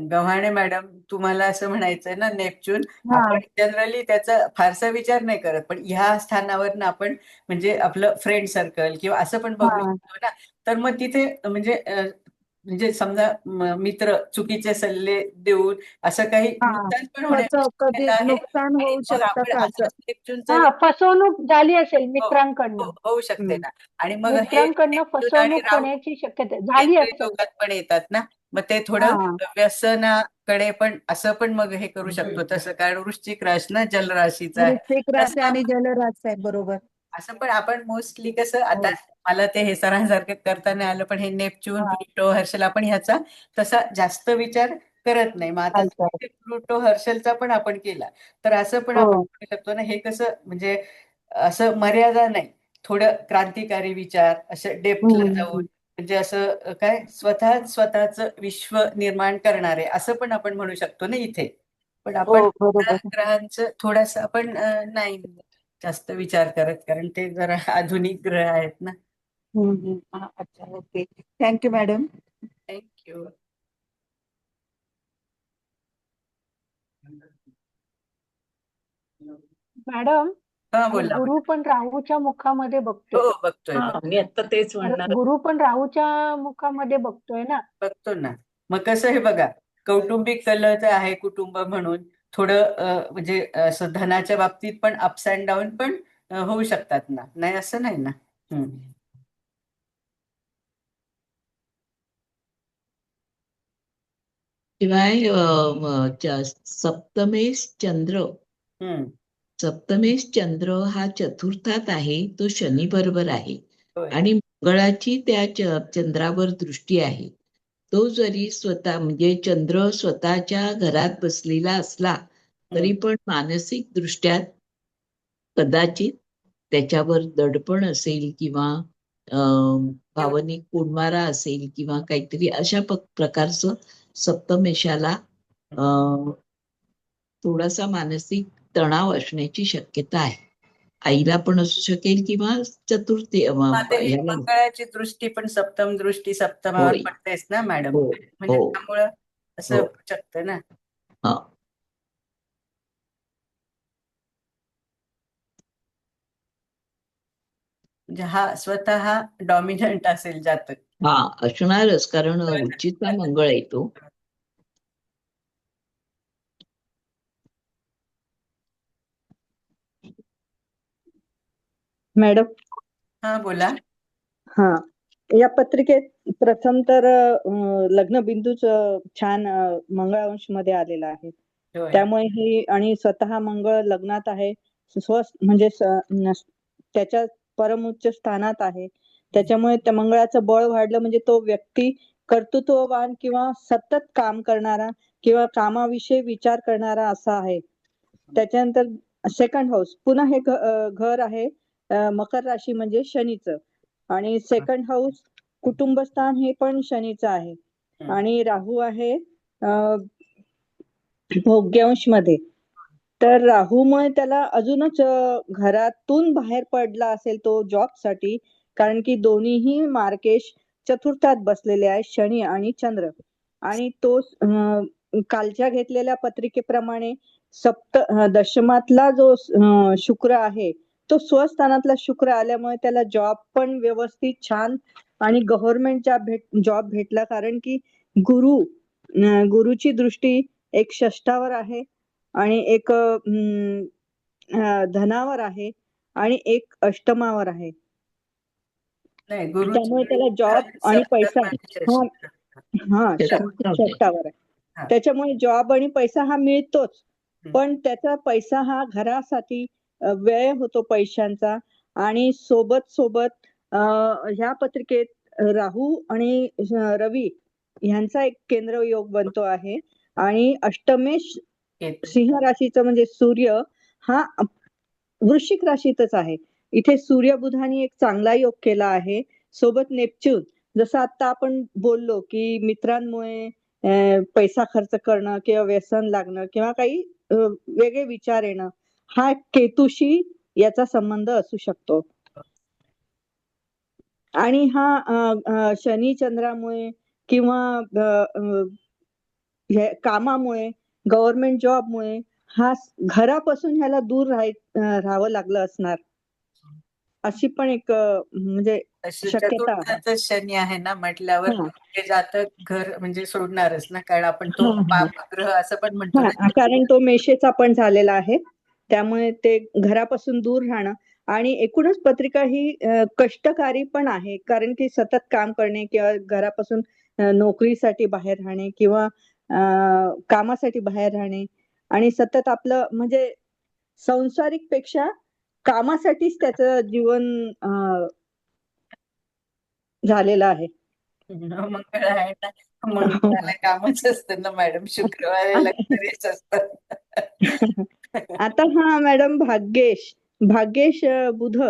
गव्हाणे मॅडम, तुम्हाला असं म्हणायचंय ना, नेपच्यून हा. आपण जनरली त्याचा फारसा विचार नाही करत, पण ह्या स्थानावर आपण म्हणजे आपलं फ्रेंड सर्कल किंवा असं पण बघू हा. शकतो ना. तर मग तिथे म्हणजे समजा मित्र चुकीचे सल्ले देऊन असं काही हा, नुकसान पण त्याचं होण्याची कधी शक्यता आहे. नुकसान आणि होऊ मग शकतं आपण का असा असं. नेपच्यूनचा हा, फसवणूक झाली असेल हो मित्रांकडनं. होऊ शकते ना. आणि मग हे मित्रांकडनं नेपच्यून आणि फसवणूक राहू होण्याची शक्यता झाली केंद्रीय असेल. योगात पण येतात ना, मग ते थोडं हा. व्यसनाकडे पण असं पण मग हे करू शकतो तसं, कारण वृश्चिक राशी ना जलराशीचा आहे. वृश्चिक राशी तसं आणि जलराशी आहे, बरोबर. असं पण आपण मोस्टली कसं आता हो. मला ते हे सरांसारखं करता नाही आलं, पण हे नेपच्यून हा. प्लुटो हर्षल आपण ह्याचा तसा जास्त विचार करत नाही. मग आता चालतंय. जर प्लुटो हर्षलचा पण आपण केला तर असं पण आपण हो. करू शकतो ना. हे कसं म्हणजे असं मर्यादा नाही, थोडं क्रांतिकारी विचार असं डेप्थला जाऊन म्हणजे असं काय स्वतःच विश्व निर्माण करणारे असं पण आपण म्हणू शकतो ना इथे. पण आपण हो, बरोबर. ग्रहांचं थोडासा आपण नाही जास्त विचार करत, कारण ते जरा आधुनिक ग्रह आहेत ना. हा, अच्छा, okay. Thank you madam. Thank you. Madam, हा, आणि बोला. गुरु पण राहूच्या मुखामध्ये बघतोय. हो, बघतोय हा, मी आता तेच म्हणणार गुरु पण राहूच्या मुखामध्ये बघतोय ना. बघतो ना. मग कसं हे बघा, कौटुंबिक कलह तर आहे कुटुंब म्हणून थोडं म्हणजे असं धनाच्या बाबतीत पण अप्स अँड डाऊन पण होऊ शकतात ना, नाही असं नाही ना. शिवाय हम्म. सप्तमेश चंद्र हा चतुर्थात आहे, तो शनी बरोबर आहे होय. आणि मंगळाची त्या चंद्रावर दृष्टी आहे. तो जरी स्वतः म्हणजे चंद्र स्वतःच्या घरात बसलेला असला तरी पण मानसिक दृष्ट्या कदाचित त्याच्यावर दडपण असेल किंवा भावनिक कोंडमारा असेल किंवा काहीतरी अशा प्रकारचं सप्तमेशाला थोडासा मानसिक तणाव असण्याची शक्यता आहे. आईला पण असू शकेल किंवा चतुर्थी आता ही ह्याला. मंगळाची दृष्टी पण सप्तम दृष्टी सप्तमावर होय. पडतेच ना मॅडम, हो म्हणजे हो त्यामुळं असं हो. होऊ शकतं ना. हा. म्हणजे हा स्वतः डॉमिनंट असेल जातक. हा, असणारच कारण उच्चीचा मंगळ येतो. मॅडम. हा बोला. हा, या पत्रिकेत प्रथम तर लग्न बिंदूच छान मंगळांश मध्ये आलेला आहे. होय. त्यामुळे ही आणि स्वतः मंगळ लग्नात आहे, म्हणजे त्याच्या परमोच्च स्थानात आहे. त्याच्यामुळे त्या मंगळाचं बळ वाढलं म्हणजे तो व्यक्ती कर्तृत्ववान किंवा सतत काम करणारा किंवा कामाविषयी विचार करणारा असा आहे. त्याच्यानंतर सेकंड हाऊस पुन्हा हे घर आहे मकर राशी म्हणजे शनीचं, आणि सेकंड हाऊस कुटुंबस्थान हे पण शनीचं आहे. आणि राहू आहे भोग्यांश मध्ये. तर राहूमुळे त्याला अजूनच घरातून बाहेर पडला असेल तो जॉब साठी, कारण की दोन्हीही मार्केश चतुर्थात बसलेले आहेत, शनी आणि चंद्र. आणि तो कालच्या घेतलेल्या पत्रिकेप्रमाणे दशमातला जो शुक्र आहे तो स्वस्थानातला शुक्र आल्यामुळे त्याला जॉब पण व्यवस्थित छान आणि गव्हर्नमेंट जॉब भेटला, कारण की गुरुची दृष्टी एक षष्ठावर आहे आणि एक धनावर आहे आणि एक अष्टमावर आहे. नाही, त्यामुळे त्याला जॉब आणि पैसा षष्ठावर आहे. त्याच्यामुळे जॉब आणि पैसा हा मिळतोच, पण त्याचा पैसा हा घरासाठी व्यय होतो पैशांचा. आणि सोबत ह्या पत्रिकेत राहू आणि रवी ह्यांचा एक केंद्र योग बनतो आहे. आणि अष्टमेश सिंह राशीचं म्हणजे सूर्य हा वृश्चिक राशीतच आहे. इथे सूर्य बुधाने एक चांगला योग केला आहे. सोबत नेपच्यून, जसं आता आपण बोललो की मित्रांमुळे पैसा खर्च करणं किंवा व्यसन लागणं किंवा काही वेगळे विचार येणं, हा केतूशी याचा संबंध असू शकतो. आणि हा शनी चंद्रामुळे किंवा कामामुळे, गव्हर्नमेंट जॉबमुळे हा घरापासून ह्याला दूर राहावं लागलं असणार, अशी पण एक म्हणजे शक्यता आहे. चतुर्थाचा शनी आहे ना म्हटल्यावर ते जातक घर म्हणजे सोडणारच ना, कारण आपण तो पापग्रह असं पण म्हणतो ना. कारण तो मेषेचा पण झालेला आहे, त्यामुळे ते घरापासून दूर राहणं. आणि एकूणच पत्रिका ही कष्टकारी पण आहे, कारण की सतत काम करणे किंवा घरापासून नोकरीसाठी बाहेर राहणे किंवा कामासाठी बाहेर राहणे आणि सतत आपलं म्हणजे संसारिक पेक्षा कामासाठीच त्याचं जीवन झालेलं आहे. मंगळ आहे ना, मंगळाला कामच असतं ना मॅडम, शुक्रवारी लक्झरीच असतं. आता हा मॅडम भाग्येश बुध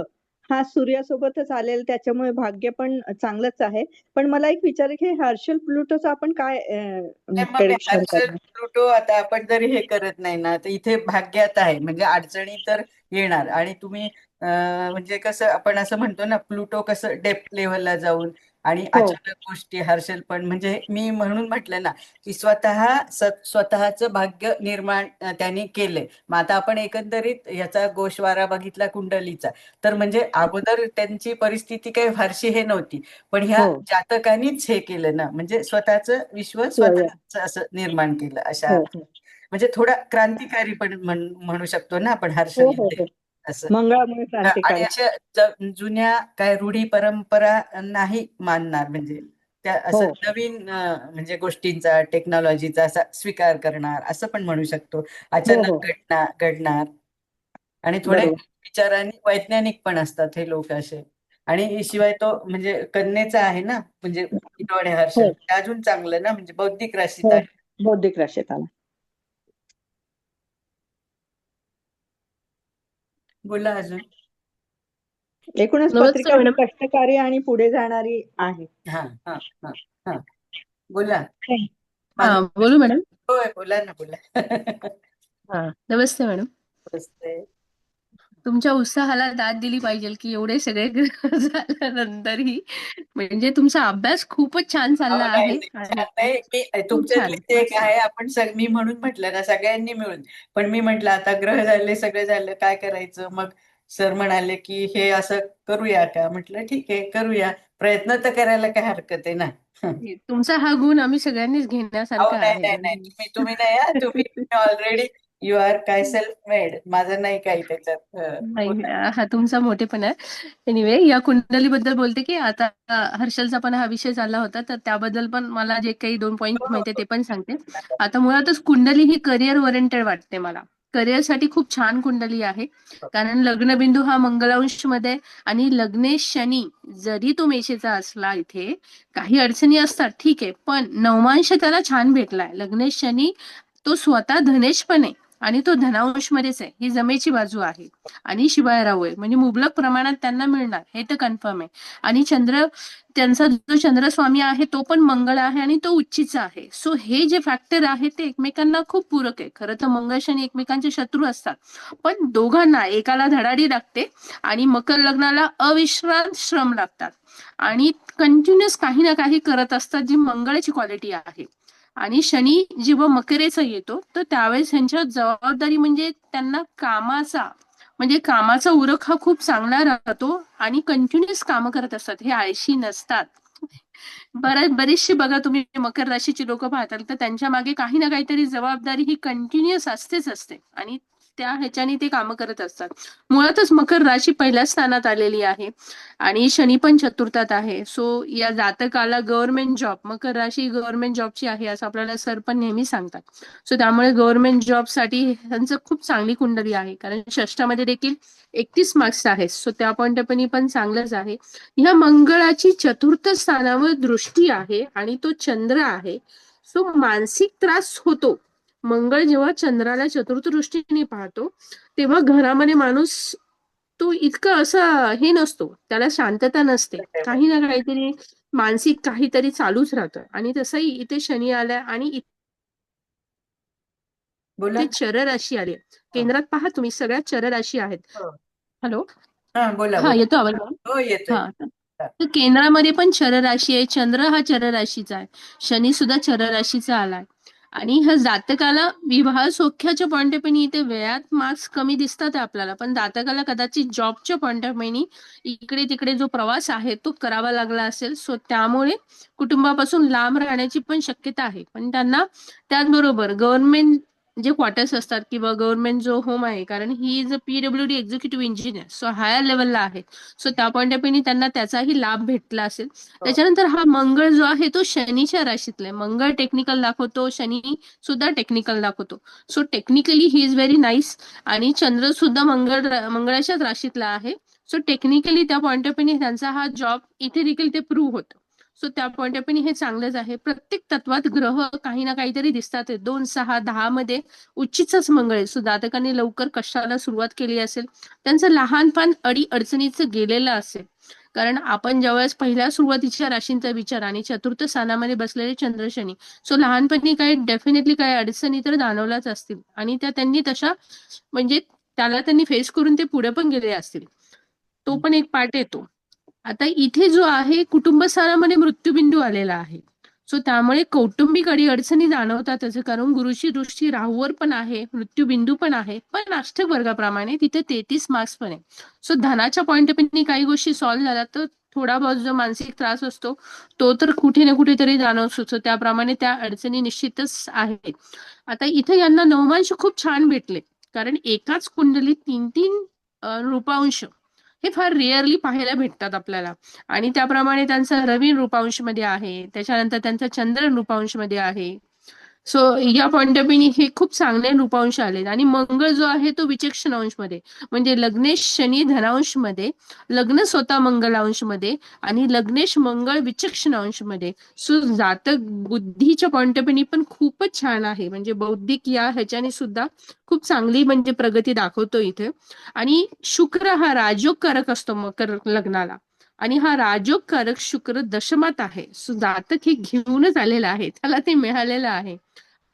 हा सूर्यासोबतच आलेला, त्याच्यामुळे भाग्य पण चांगलंच आहे. पण मला एक विचार की हर्षल प्लुटोचं आपण काय प्रेडिक्शन हर्षल करणार? प्लुटो आता आपण जरी हे करत नाही ना, तर इथे भाग्यात आहे म्हणजे अडचणी तर येणार. आणि तुम्ही म्हणजे कसं आपण असं म्हणतो ना, प्लुटो कसं डेप्थ लेव्हलला जाऊन आणि अचानक गोष्टी. हर्षल पण म्हणजे मी म्हणून म्हटलं ना की स्वतःचं भाग्य निर्माण त्यांनी केलंय. मग आता आपण एकंदरीत याचा गोषवारा बघितला कुंडलीचा, तर म्हणजे अगोदर त्यांची परिस्थिती काही फारशी हे नव्हती, पण ह्या जातकांनीच हे केलं ना, म्हणजे स्वतःचं विश्व स्वतःच असं निर्माण केलं. अशा म्हणजे थोडा क्रांतिकारी पण म्हणू शकतो ना आपण हर्षल असं. मंगळामुळे आणि क्रांतिकारी. अशा जुन्या काय रूढी परंपरा नाही मानणार, म्हणजे त्या असं नवीन म्हणजे गोष्टींचा, टेक्नॉलॉजीचा असा स्वीकार करणार असं पण म्हणू शकतो. अचानक घडणार आणि थोडे विचारांनी वैज्ञानिक पण असतात हे लोक असे. आणि शिवाय तो म्हणजे कन्येचा आहे ना, म्हणजे इटोडे हर्षल, अजून चांगलं ना, म्हणजे बौद्धिक राशीत आहे. बौद्धिक राशीत आला. बोला अजून. एकूणच पत्रिका ही कष्टकारी आणि पुढे जाणारी आहे. हा हा हा हा बोला. बोलू मॅडम? होय बोला ना, बोला. नमस्ते मॅडम. नमस्ते. तुमच्या उत्साहाला दाद दिली पाहिजे की एवढे सगळे ग्रह झाल्यानंतरही म्हणजे तुमचा अभ्यास खूपच छान चालला आहे. मी तुमच्यातले एक आहे, आपण मी म्हणून म्हटलं ना सगळ्यांनी मिळून. पण मी म्हटलं आता ग्रह झाले, सगळं झालं, काय करायचं. मग सर म्हणाले की हे असं करूया का. म्हटलं ठीक आहे, करूया. प्रयत्न तर करायला काय हरकत आहे ना. तुमचा हा गुण आम्ही सगळ्यांनीच घेण्यासारखा आहे. नाही तुम्ही नाही, तुम्ही ऑलरेडी यू आर काय सेल्फ मेड, माझं नाही काही त्याच्यात. नाही, बोला. हा तुमचा मोठेपणा आहे. एनिवे, या कुंडलीबद्दल बोलते की आता हर्षलचा पण हा विषय चालला होता, तर त्याबद्दल पण मला जे काही 2 पॉईंट हो, माहिती आहे हो. ते पण सांगते. आता मुळातच कुंडली ही करिअर ओरिएंटेड वाटते मला. करिअरसाठी खूप छान कुंडली आहे. कारण लग्नबिंदू हा मंगलांश मध्ये आणि लग्नेश शनी जरी तो मेषेचा असला इथे काही अडचणी असतात ठीक आहे, पण नवमांश त्याला छान भेटलाय. लग्नेश शनी तो स्वतः धनेश पण आहे आणि तो धनांश मध्येच आहे. ही जमेची बाजू आहे आणि शिवाय राहू आहे म्हणजे मुबलक प्रमाणात त्यांना मिळणार हे तर कन्फर्म आहे. आणि त्यांचा जो चंद्रस्वामी आहे तो पण मंगळ आहे आणि तो उच्चीचा आहे. सो हे जे फॅक्टर आहे ते एकमेकांना खूप पूरक आहे. खरं तर मंगळ शनी एकमेकांचे शत्रू असतात, पण दोघांना एकाला धडाडी लागते आणि मकर लग्नाला अविश्रांत श्रम लागतात आणि कंटिन्युअस काही ना काही करत असतात, जी मंगळाची क्वालिटी आहे. आणि शनी जेव्हा मकरेचा येतो तर त्यावेळेस ह्यांच्या जबाबदारी म्हणजे त्यांना कामाचा उरक हा खूप चांगला राहतो आणि कंटिन्युअस कामं करत असतात. हे आळशी नसतात. बरेचसे बघा तुम्ही मकर राशीची लोक पाहताल तर त्यांच्या मागे काही ना काहीतरी जबाबदारी ही कंटिन्युअस असते आणि त्या ह्याच्याने ते कामं करत असतात. मुळातच मकर राशी पहिल्या स्थानात आलेली आहे आणि शनी पण चतुर्थात आहे. सो या जातकाला गव्हर्नमेंट जॉब, मकर राशी गव्हर्नमेंट जॉबची आहे असं आपल्याला सर पण नेहमी सांगतात. सो त्यामुळे गव्हर्नमेंट जॉबसाठी ह्यांचं खूप चांगली कुंडली आहे. कारण षष्टामध्ये देखील 31 मार्क्स आहेत. सो त्या पॉईंटपणी पण चांगलंच आहे. ह्या मंगळाची चतुर्थ स्थानावर दृष्टी आहे आणि तो चंद्र आहे. सो मानसिक त्रास होतो. मंगळ जेव्हा चंद्राला चतुर्थ दृष्टीने पाहतो तेव्हा घरामध्ये माणूस तो इतका असा हे नसतो, त्याला शांतता नसते, काही ना काहीतरी मानसिक काहीतरी चालूच राहतं. आणि तसंही इथे शनी आलाय आणि बोला. इथे चर राशी आली. केंद्रात पहा तुम्ही सगळ्या चर राशी आहेत. हो. हॅलो, हा, बोला हा बोला. येतो आवाज? हो, येतोय. हा, तर केंद्रामध्ये पण चर राशी आहे. चंद्र हा चर राशीचा आहे. शनी सुद्धा चर राशीचा आलाय आणि ह्या जातकाला विवाह सौख्याच्या पॉइंट ऑफ व्ह्यू इथे वेळात मार्क्स कमी दिसतात आपल्याला, पण जातकाला कदाचित जॉबच्या पॉइंट ऑफ व्ह्यू इकडे तिकडे जो प्रवास आहे तो करावा लागला असेल. सो त्यामुळे कुटुंबापासून लांब राहण्याची पण शक्यता आहे. पण त्यांना त्याचबरोबर गव्हर्नमेंट जे क्वार्टर्स असतात किंवा गव्हर्नमेंट जो होम आहे, कारण he is a PWD executive engineer, so higher लेवलला आहे. सो त्या पॉइंट ऑफ व्ह्यू त्यांना त्याचाही लाभ भेटला असेल. त्याच्यानंतर हा मंगळ जो आहे तो शनीच्या राशीतला आहे. मंगळ टेक्निकल दाखवतो, शनी सुद्धा टेक्निकल दाखवतो. So technically he is very nice आणि चंद्र सुद्धा मंगळाच्याच राशीतला आहे. सो टेक्निकली त्या पॉइंट ऑफ व्ह्यू त्यांचा हा जॉब इथे देखील ते प्रूव्ह होतं. सो त्या पॉइंट ऑफ व्ह्यू हे चांगलंच आहे. प्रत्येक तत्वात ग्रह काही ना काहीतरी दिसतात. 2, 6, 10 मध्ये उच्चीचाच मंगळ आहे. सो जातकांनी लवकर कष्टाला सुरुवात केली असेल, त्यांचं लहानपण अडीअडचणीचं गेलेलं असेल. कारण आपण ज्यावेळेस पहिल्या सुरुवातीच्या राशींचा विचार आणि चतुर्थ स्थानामध्ये बसलेले चंद्र शनी, सो लहानपणी काही डेफिनेटली काही अडचणी तर जाणवल्याच असतील आणि त्या त्यांनी तशा म्हणजे त्याला त्यांनी फेस करून ते पुढे पण गेले असतील. तो पण एक पार्ट येतो. आता इथे जो आहे कुटुंब स्थानामध्ये मृत्यूबिंदू आलेला आहे. सो त्यामुळे कौटुंबिक अडीअडचणी जाणवतातच. कारण गुरुची दृष्टी राहूवर पण आहे, मृत्यूबिंदू पण आहे, पण अष्टक वर्गाप्रमाणे तिथे 33 मार्क्स पण आहे. सो धनाच्या पॉइंट ऑफ व्ह्यू काही गोष्टी सॉल्व्ह झाल्या तर थोडा बहुत जो मानसिक त्रास असतो तो तर कुठे ना कुठेतरी जाणवतो. त्याप्रमाणे त्या अडचणी निश्चितच आहेत. आता इथे यांना नवमांश खूप छान भेटले, कारण एकाच कुंडलीत 3-3 रूपांश हे फार रेअरली पाहायला भेटतात आपल्याला. आणि त्याप्रमाणे त्यांचा रवी नृपांश मध्ये आहे, त्याच्यानंतर त्यांचा चंद्र नृपांश मध्ये आहे. सो या पॉइंट ऑफ व्ह्यू हे खूप चांगले नृपांश आले. आणि मंगळ जो आहे तो विचक्षण अंश मध्ये, म्हणजे लग्नेश शनी धनांश मध्ये, लग्न स्वतः मंगलांश मध्ये आणि लग्नेश मंगळ विचक्षण अंश मध्ये. सो जातक बुद्धीच्या पॉइंट ऑफ व्ह्यू पण खूपच छान आहे. म्हणजे बौद्धिक या ह्याच्याने सुद्धा खूप चांगली म्हणजे प्रगती दाखवतो इथे. आणि शुक्र हा राजयोगकारक असतो मकर लग्नाला, आणि हा राजयोगकारक शुक्र दशमात आहे. सो जातक हे घेऊनच आलेलं आहे, त्याला ते मिळालेलं आहे.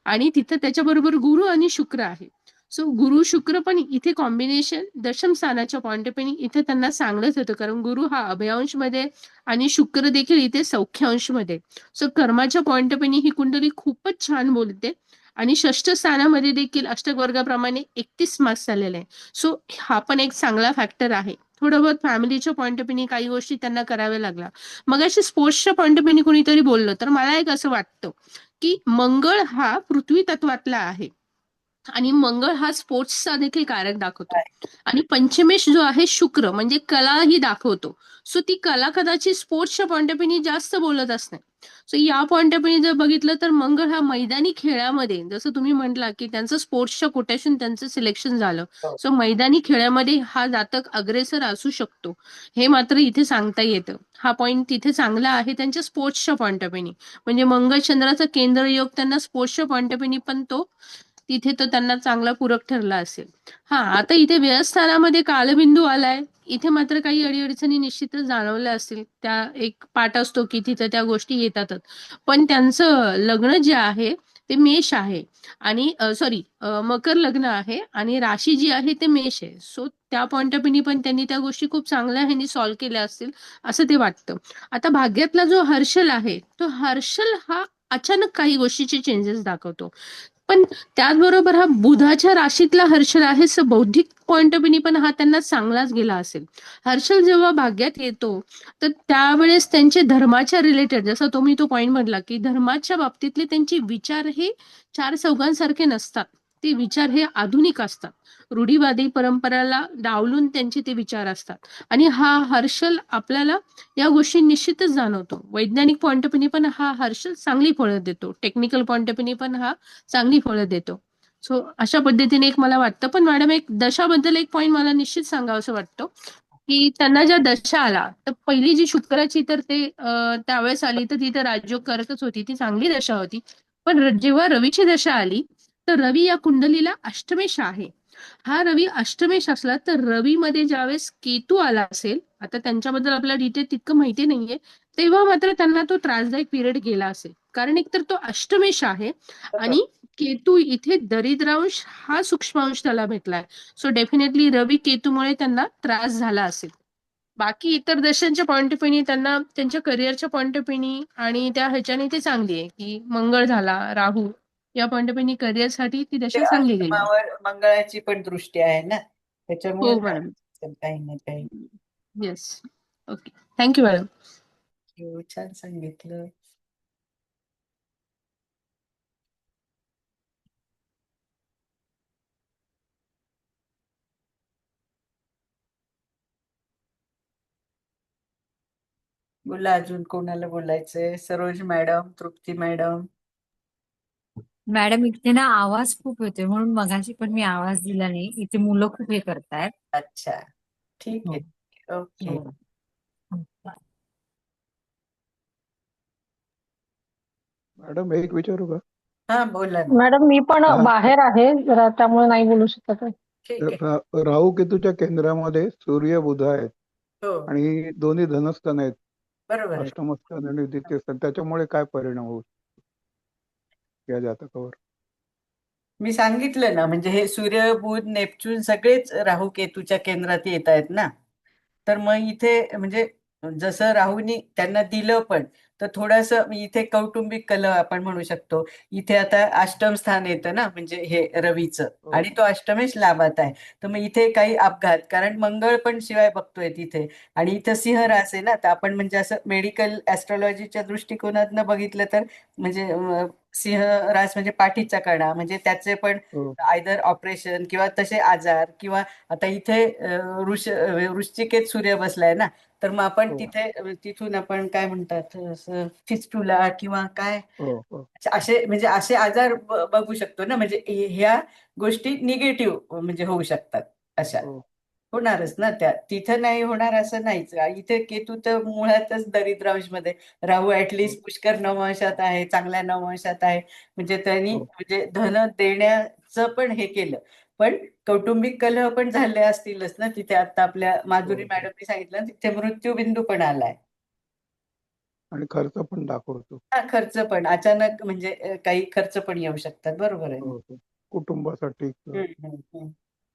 आणि तिथं त्याच्याबरोबर गुरु आणि शुक्र आहे. सो गुरु शुक्र पण इथे कॉम्बिनेशन दशम स्थानाच्या पॉइंट ऑफ व्ह्यू इथे त्यांना चांगलंच होतं, कारण गुरु हा अभयांश मध्ये आणि शुक्र देखील इथे सौख्यांश मध्ये. सो कर्माच्या पॉइंट ऑफ व्ह्यू ही कुंडली खूपच छान बोलते. आणि षष्ठ स्थानामध्ये देखील अष्टक वर्गाप्रमाणे 31 मार्क्स आलेले आहे. सो हा पण एक चांगला फॅक्टर आहे. थोडं बहुत फॅमिलीच्या पॉइंट ऑफ व्ह्यू काही गोष्टी त्यांना कराव्या लागल्या. मग अशी स्पोर्ट्सच्या पॉइंट ऑफ व्ह्यू कोणीतरी बोललं तर मला एक असं वाटतं की मंगळ हा पृथ्वी तत्वातला आहे आणि मंगळ हा स्पोर्ट्सचा देखील कारक दाखवतो. आणि पंचमेश जो आहे शुक्र म्हणजे कला ही दाखवतो. सो ती कला कदाचित स्पोर्ट्सच्या पॉइंट ऑफ व्ह्यूनी जास्त बोलत असते. सो या पॉइंट ऑफ व्ह्यूनी जर बघितलं तर मंगळ हा मैदानी खेळामध्ये, जसं तुम्ही म्हटला की त्यांचं स्पोर्ट्सच्या कोट्यातून त्यांचं सिलेक्शन झालं, सो मैदानी खेळामध्ये हा जातक अग्रेसर असू शकतो, हे मात्र इथे सांगता येतं. हा पॉइंट तिथे चांगला आहे त्यांच्या स्पोर्ट्सच्या पॉइंट ऑफ व्ह्यूनी. म्हणजे मंगळ चंद्राचा केंद्र योग त्यांना स्पोर्ट्सच्या पॉइंट ऑफ व्ह्यूनी पण तिथे तो त्यांना चांगला पूरक ठरला असेल. हा, आता इथे व्ययस्थानामध्ये कालबिंदू आलाय. इथे मात्र काही अडीअडचणी निश्चितच जाणवल्या असतील. त्या एक पाठ असतो की तिथे त्या गोष्टी येतातच. पण त्यांचं लग्न जे आहे ते मेष आहे आणि मकर लग्न आहे आणि राशी जी आहे ते मेष आहे. सो त्या पॉइंट ऑफ व्ह्यूनी पण त्यांनी त्या गोष्टी खूप चांगल्या ह्यानी सॉल्व्ह केल्या असतील असं ते वाटतं. आता भाग्यातला जो हर्षल आहे तो हर्षल हा अचानक काही गोष्टीचे चेंजेस दाखवतो. पण त्याचबरोबर हा बुधाच्या राशीतला हर्षल आहे, सो बौद्धिक पॉइंट ऑफ व्ह्यूनी पण हा त्यांना चांगलाच गेला असेल. हर्षल जेव्हा भाग्यात येतो तर त्यावेळेस त्यांचे धर्माच्या रिलेटेड, जसं तुम्ही तो पॉइंट म्हटला की धर्माच्या बाबतीतले त्यांचे विचार हे चार चौघांसारखे नसतात. ते विचार हे आधुनिक असतात. रूढीवादी परंपराला डावलून त्यांचे ते विचार असतात. आणि हा हर्षल आपल्याला या गोष्टी निश्चितच जाणवतो. वैज्ञानिक पॉइंट ऑफ व्ह्यूनी पण हा हर्षल चांगली फळं देतो. टेक्निकल पॉइंट ऑफ व्ह्यूनी पण हा चांगली फळं देतो. सो अशा पद्धतीने एक मला वाटतं. पण मॅडम एक दशाबद्दल एक पॉइंट मला निश्चित सांगावंसं वाटतं की त्यांना ज्या दशा आला तर पहिली जी शुक्राची तर ते त्यावेळेस आली तर ती तर राजयोग करतच होती, ती चांगली दशा होती. पण जेव्हा रवीची दशा आली तर रवी या कुंडलीला अष्टमेश आहे. हा रवी अष्टमेश असला तर रवी मध्ये ज्यावेळेस केतू आला असेल, आता त्यांच्याबद्दल आपल्याला डिटेल तितकं माहिती नाहीये, तेव्हा मात्र त्यांना तो त्रासदायक पिरियड गेला असेल. कारण एकतर तो अष्टमेश आहे आणि केतू इथे दरिद्रांश हा सूक्ष्मांश त्याला भेटलाय. सो डेफिनेटली रवी केतूमुळे त्यांना त्रास झाला असेल. बाकी इतर दशांच्या पॉइंट ऑफ व्ह्यूनी त्यांना त्यांच्या करिअरच्या पॉइंट ऑफ व्ह्यूनी आणि त्या ह्याच्याने ते चांगली आहे की मंगळ झाला, राहू या पॉइंट ऑफ व्ह्यूनी करिअरसाठी ती ते दशा चांगली गेली. अष्टमावर मंगळाची पण दृष्टी आहे ना, त्याच्यामुळे हो मॅडम. काही ना काही. येस. ओके. Thank you madam. हो, छान सांगितलं. बोला, अजून कोणाला बोलायचंय? सरोज मॅडम, तृप्ती मॅडम. मॅडम इथे ना आवाज खूप येतोय म्हणून मगाशी पण मी आवाज दिला नाही. इथे मुलं खूप हे करतायत. अच्छा, ठीक आहे. ओके. हो. मॅडम एक विचारू का? हा, बोला ना. मॅडम मी पण हा. बाहेर आहे जरा, त्यामुळे नाही बोलू शकत आहे. ठीक आहे. राहू केतूच्या केंद्रामध्ये सूर्य बुध आहेत हो, आणि दोन्ही धनस्थान आहेत, बरोबर आहे. अष्टमस्थान आणि द्वितीय स्थान. त्याच्यामुळे काय परिणाम होऊ या जातकावर? मी सांगितलं ना, म्हणजे हे सूर्य, बुध, नेपच्यून सगळेच राहू केतूच्या केंद्रात येत आहेत ना. तर मग इथे म्हणजे जसं राहूनी त्यांना दिलं पण, तर थोडंसं इथे कौटुंबिक कलह आपण म्हणू शकतो. इथे आता अष्टम स्थान येतं ना, म्हणजे हे रवीचं, आणि तो अष्टमेश लाभात आहे. तर मग इथे काही अपघात, कारण मंगळ पण शिवाय बघतोय तिथे, आणि इथं सिंह रास आहे ना, तर आपण म्हणजे असं मेडिकल ऍस्ट्रॉलॉजीच्या दृष्टिकोनातनं बघितलं तर म्हणजे सिंह रास म्हणजे पाठीचा कणा, म्हणजे त्याचे पण आयदर ऑपरेशन किंवा तसे आजार, किंवा आता इथे वृश्चिकेत सूर्य बसलाय ना, तर मग आपण तिथून आपण काय म्हणतात फिस्टुला किंवा काय असे म्हणजे असे आजार बघू शकतो ना. म्हणजे ह्या गोष्टी निगेटिव्ह म्हणजे होऊ शकतात. अशा होणारच ना, त्या तिथं नाही होणार असं नाहीच. इथे केतू तर मुळातच दरिद्रांश मध्ये, राहू ऍटलिस्ट पुष्कर नववंशात आहे, चांगल्या नववंशात आहे, म्हणजे त्यांनी म्हणजे धन देण्याचं पण हे केलं. पण कौटुंबिक कलह पण झाले असतीलच ना तिथे. आता आपल्या माधुरी मॅडमने सांगितलं ना, तिथे मृत्यूबिंदू पण आलाय आणि खर्च पण दाखवतो. हा, खर्च पण अचानक म्हणजे काही खर्च पण येऊ शकतात. बरोबर आहे. कुटुंबासाठी. हम्म.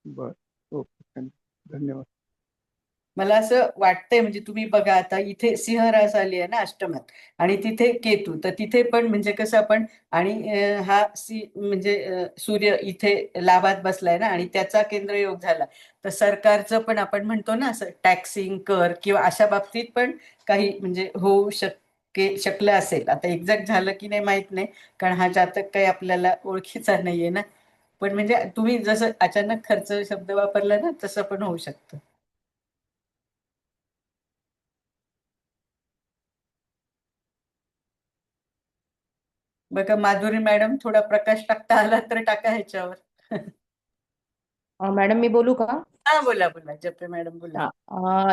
बर, ओके, धन्यवाद. मला असं वाटतंय, म्हणजे तुम्ही बघा आता इथे सिंह रास आली आहे ना अष्टमात, आणि तिथे केतू, तर तिथे पण म्हणजे कसं आपण, आणि हा म्हणजे सूर्य इथे लाभात बसलाय ना, आणि त्याचा केंद्रयोग झाला, तर सरकारचं पण आपण म्हणतो ना असं टॅक्सिंग, कर किंवा अशा बाबतीत पण काही म्हणजे होऊ शकलं असेल. आता एक्झॅक्ट झालं की नाही माहित नाही, कारण हा जातक काही आपल्याला ओळखीचा नाहीये ना. पण म्हणजे तुम्ही जसं अचानक खर्च शब्द वापरला ना तसं पण होऊ शकतं. बघा माधुरी मॅडम, थोडा प्रकाश टाकता आला तर टाका ह्याच्यावर. मॅडम मी बोलू का? हा बोला बोला, जपे मॅडम बोला.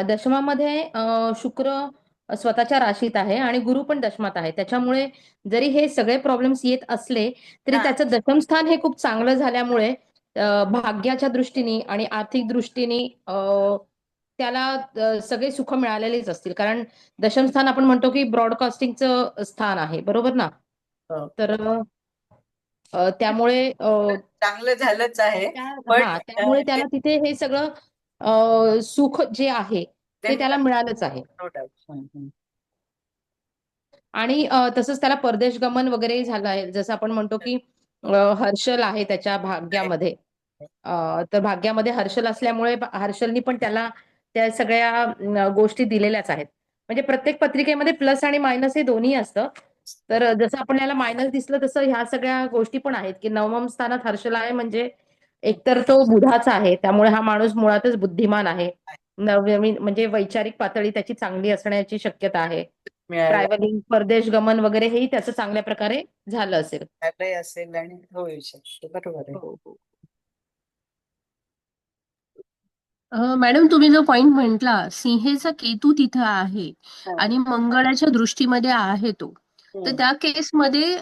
दशमामध्ये शुक्र स्वतःच्या राशीत आहे आणि गुरु पण दशमात आहे. त्याच्यामुळे जरी हे सगळे प्रॉब्लेम्स येत असले तरी हा. त्याचं दशम स्थान हे खूप चांगलं झाल्यामुळे भाग्याच्या दृष्टीने आणि आर्थिक दृष्टीने त्याला सगळे सुख मिळालेलेच असतील. कारण दशम स्थान आपण म्हणतो की ब्रॉडकास्टिंगचं स्थान आहे, बरोबर ना? हो. तर त्यामुळे चांगलं झालंच आहे, पण त्यामुळे त्याला तिथे हे सगळं सुख जे आहे ते त्याला मिळालंच आहे. No doubt. आणि तसंच त्याला परदेश गमन वगैरे झालं आहे. जसं आपण म्हणतो की हर्षल आहे त्याच्या भाग्यामध्ये. तर भाग्यामध्ये हर्षल असल्यामुळे हर्षलनी पण त्याला त्या सगळ्या गोष्टी दिलेल्याच आहेत. म्हणजे प्रत्येक पत्रिकेमध्ये प्लस आणि मायनस हे दोन्ही असतं. तर जसं आपण याला मायनस दिसलं तसं ह्या सगळ्या गोष्टी पण आहेत की नवम स्थानात हर्षल आहे म्हणजे एकतर तो बुधाचा आहे, त्यामुळे हा माणूस मुळातच बुद्धिमान आहे. नवनवीन म्हणजे वैचारिक पातळी त्याची चांगली असण्याची शक्यता आहे. मिळालं ट्रॅव्हलिंग, परदेश गमन वगैरे हेही त्याचं चांगल्या प्रकारे झालं असेल. असेल आणि होऊ शकतं. बरोबर आहे. मॅडम तुम्ही जो पॉइंट म्हटला, सिंहेचा केतू तिथं आहे आणि मंगळाच्या दृष्टीमध्ये आहे तो. तर त्या केसमध्ये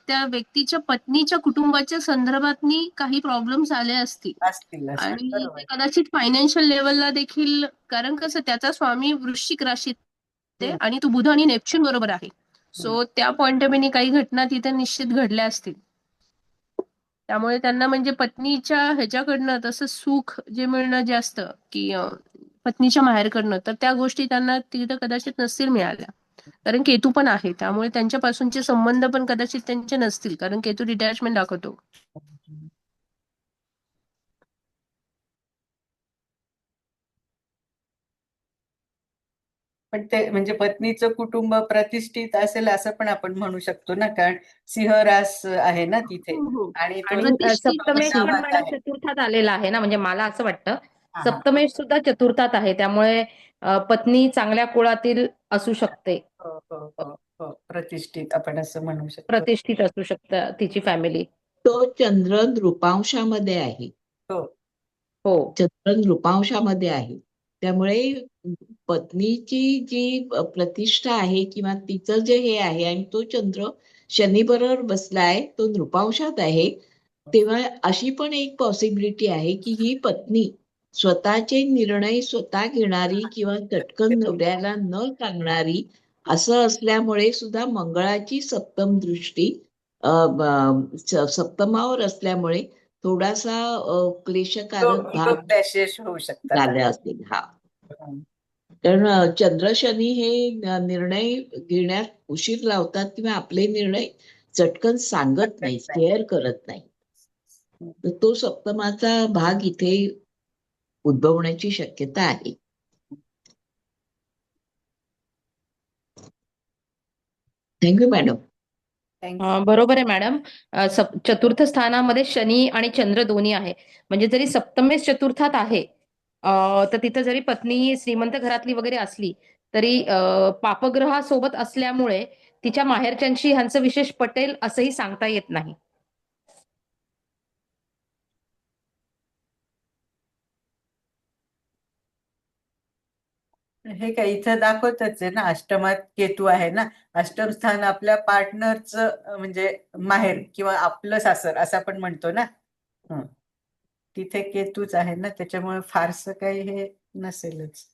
त्या व्यक्तीच्या पत्नीच्या कुटुंबाच्या संदर्भातनी काही प्रॉब्लेम्स आले असतील आणि ते कदाचित फायनान्शियल लेवलला देखील, कारण कसं त्याचा स्वामी वृश्चिक राशीत आहे आणि तो बुध आणि नेपच्यून बरोबर आहे. सो त्या पॉइंट ऑफ व्ह्यूने काही घटना तिथे निश्चित घडल्या असतील. त्यामुळे त्यांना म्हणजे पत्नीच्या ह्याच्याकडनं तसं सुख जे मिळणं जास्त की पत्नीच्या माहेरकडनं, तर त्या गोष्टी त्यांना तिथं कदाचित नसतील मिळाल्या. कारण केतू पण आहे, त्यामुळे त्यांच्यापासूनचे संबंध पण कदाचित त्यांचे नसतील, कारण केतू डिटॅचमेंट दाखवतो. पण ते म्हणजे पत्नीचं कुटुंब प्रतिष्ठित असेल असं पण आपण म्हणू शकतो ना, कारण सिंह रास आहे ना तिथे आणि तो आणि सप्तमेश पण नावात मॅडम आहे. चतुर्थात आलेला आहे ना, म्हणजे मला असं वाटतं हा. सप्तमेश सुद्धा चतुर्थात आहे, त्यामुळे पत्नी चांगल्या कुळातील असू शकते, हो हो हो हो, प्रतिष्ठित आपण असं म्हणू शकतो. प्रतिष्ठित असू शकतं तिची फॅमिली. तो चंद्र नृपांशामध्ये आहे. हो हो, चंद्र नृपांशामध्ये आहे, त्यामुळे पत्नीची जी प्रतिष्ठा आहे किंवा तिचं जे हे आहे आणि तो चंद्र शनी बरोबर बसलाय, तो नृपांशात आहे, तेव्हा अशी पण एक पॉसिबिलिटी आहे की ही पत्नी स्वतःचे निर्णय स्वतः घेणारी किंवा चटकन नवऱ्याला न सांगणारी असं असल्यामुळे सुद्धा मंगळाची सप्तम दृष्टी सप्तमावर असल्यामुळे थोडासा क्लेशकारक भाग क्लॅशेस होऊ शकतात. झाले असतील. हा, कारण चंद्र शनी हे निर्णय घेण्यात उशीर लावतात किंवा आपले निर्णय चटकन सांगत नाही, शेअर करत नाही. तर तो सप्तमाचा भाग इथे उद्भवण्याची शक्यता आहे. Thank you madam. बरोबर आहे मॅडम. चतुर्थ स्थानामध्ये शनी आणि चंद्र दोन्ही आहे, म्हणजे जरी सप्तमेश चतुर्थात आहे तर तिथं जरी पत्नी श्रीमंत घरातली वगैरे असली तरी पापग्रहासोबत असल्यामुळे तिच्या माहेरच्यांशी ह्यांचं विशेष पटेल असंही सांगता येत नाही. हे काय इथं दाखवतच आहे ना, अष्टमात केतू आहे ना. अष्टम स्थान आपल्या पार्टनरचं म्हणजे माहेर किंवा आपलं सासर असं आपण म्हणतो ना. तिथे केतूच आहे ना, त्याच्यामुळे फारसं काही हे नसेलच.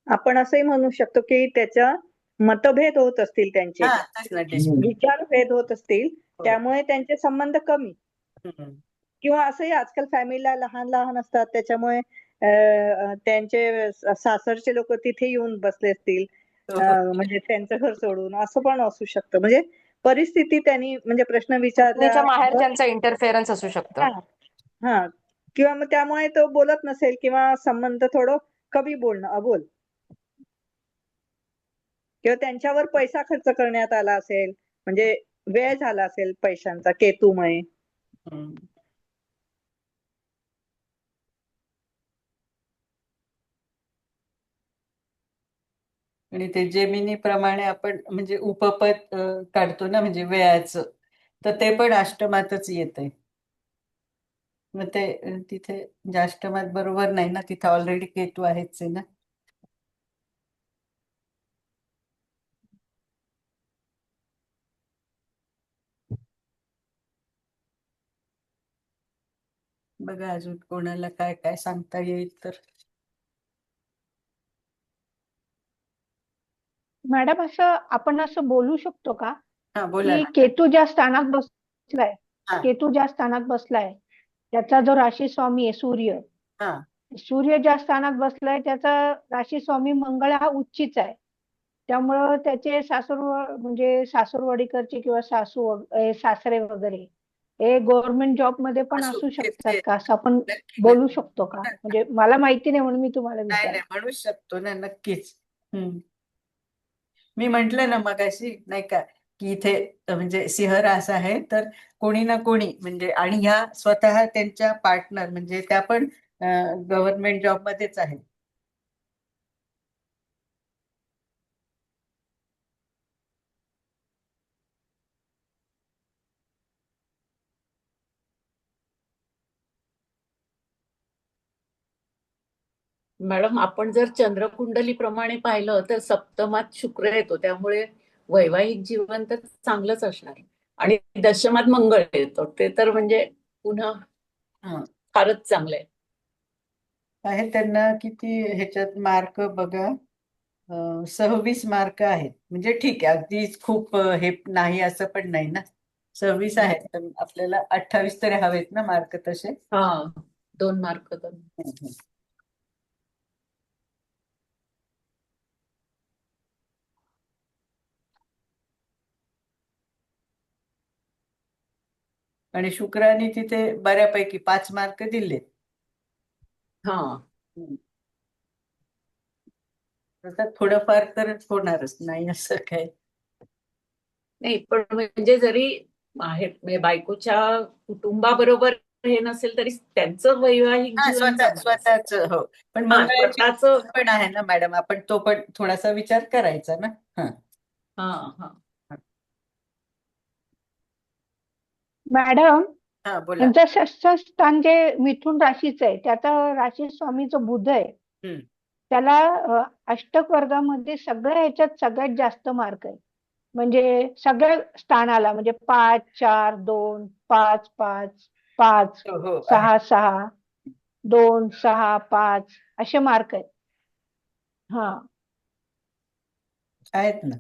आपण असंही म्हणू शकतो की त्याच्या मतभेद होत असतील, त्यांचे विचारभेद होत असतील, त्यामुळे त्यांचे संबंध कमी. किंवा असंही आजकाल फॅमिलीला लहान लहान असतात, त्याच्यामुळे त्यांचे सासरचे लोक तिथे येऊन बसले असतील, म्हणजे त्यांचं घर सोडून, असं पण असू शकतं. म्हणजे परिस्थिती त्यांनी म्हणजे प्रश्न पत्नीच्या विचारल्या माहेरच्यांचा इंटरफेरन्स असू शकतं. हा हा किंवा मग त्यामुळे तो बोलत नसेल किंवा संबंध थोडं कमी बोलणं अबोल किंवा त्यांच्यावर पैसा खर्च करण्यात आला असेल म्हणजे वेळ झाला असेल पैशांचा केतूमुळे. हम्म. आणि ते जेमिनी प्रमाणे आपण म्हणजे उपपद काढतो ना म्हणजे वेळाचं, तर ते पण अष्टमातच येतंय. मग ते तिथे म्हणजे अष्टमात बरोबर नाही ना, तिथे ऑलरेडी केतू आहेच आहे ना. बघा अजून कोणाला काय काय सांगता येईल तर. मॅडम आपण असं बोलू शकतो का हा बोला की ना. केतू ज्या स्थानात बसलाय हा केतू ज्या स्थानात बसलाय त्याचा जो राशी स्वामी आहे सूर्य, हा सूर्य ज्या स्थानात बसलाय त्याचा राशी स्वामी मंगळ हा उच्चीच आहे. त्यामुळं त्याचे म्हणजे सासूरवाडीकरचे किंवा सासरे वगैरे हे गव्हर्नमेंट जॉब मध्ये पण असू असू ते शकतात ते का असं आपण नक्की बोलू नक्की. शकतो का? म्हणजे मला माहिती नाही म्हणून मी तुम्हाला नाही नाही विचारते. म्हणूच शकतो ना नक्कीच. मी म्हंटल ना मगाशी नाही का की इथे म्हणजे सिंह रास आहे तर कोणी ना कोणी म्हणजे आणि ह्या स्वतः त्यांच्या पार्टनर म्हणजे त्या पण गव्हर्नमेंट जॉब मध्येच आहेत. मॅडम आपण जर चंद्रकुंडलीप्रमाणे पाहिलं तर सप्तमात शुक्र येतो, त्यामुळे वैवाहिक जीवन तर चांगलंच असणार आणि दशमात मंगळ येतो, ते तर म्हणजे पुन्हा हा. फारच चांगलं आहे. आहे त्यांना किती ह्याच्यात मार्क बघा 26 मार्क आहेत म्हणजे ठीक आहे अगदीच खूप हे नाही असं पण नाही ना. 26 आहेत तर आपल्याला 28 तरी हवेत ना मार्क तसे. हा 2 मार्क तर. आणि शुक्राने तिथे बऱ्यापैकी 5 मार्क दिले. हा तर थोडंफार तर होणारच नाही असं काय. नाही पण म्हणजे जरी म्हणजे बायकोच्या कुटुंबाबरोबर हे नसेल तरी त्यांचं वैवाहिक हा जीवन चांगलं असेल. स्वतःच हो पण हा मंगळाची स्वतःच. पण आहे ना मॅडम आपण तो पण थोडासा विचार करायचा ना. हा हा हा मॅडम हा बोला. यांचं षष्ठ स्थान जे मिथुन राशीचं आहे त्याचा राशी स्वामी जो बुध आहे हम्म. त्याला अष्टक वर्गामध्ये सगळ्या ह्याच्यात सगळ्यात जास्त मार्क आहे. म्हणजे सगळ्या स्थानाला म्हणजे 5, 4, 2, 5, 5, 5, हो हो आहे 6, 6, 2, 6, 5 असे मार्क आहेत. हा आहेत ना.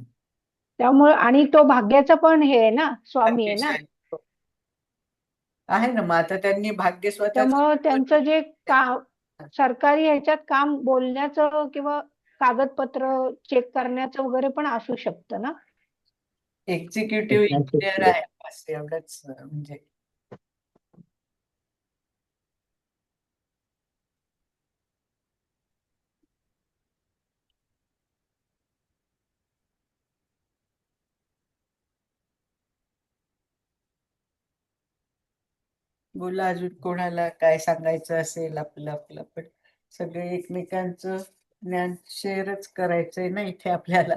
त्यामुळे आणि तो भाग्याचा पण हे आहे ना स्वामी आहे ना. भाग्यशाली. हो. आहे ना मग आता त्यांनी भाग्य स्वतःच त्यामुळं त्यांचं जे सरकारी ह्याच्यात काम बोलण्याचं किंवा कागदपत्र चेक करण्याचं वगैरे पण असू शकतं ना. एक्झिक्युटिव्ह इंजिनियर आहे बस एवढंच म्हणजे. बोला अजून कोणाला काय सांगायचं असेल आपलं आपलं पण सगळे एकमेकांचं ज्ञान शेअरच करायचंय ना इथे आपल्याला.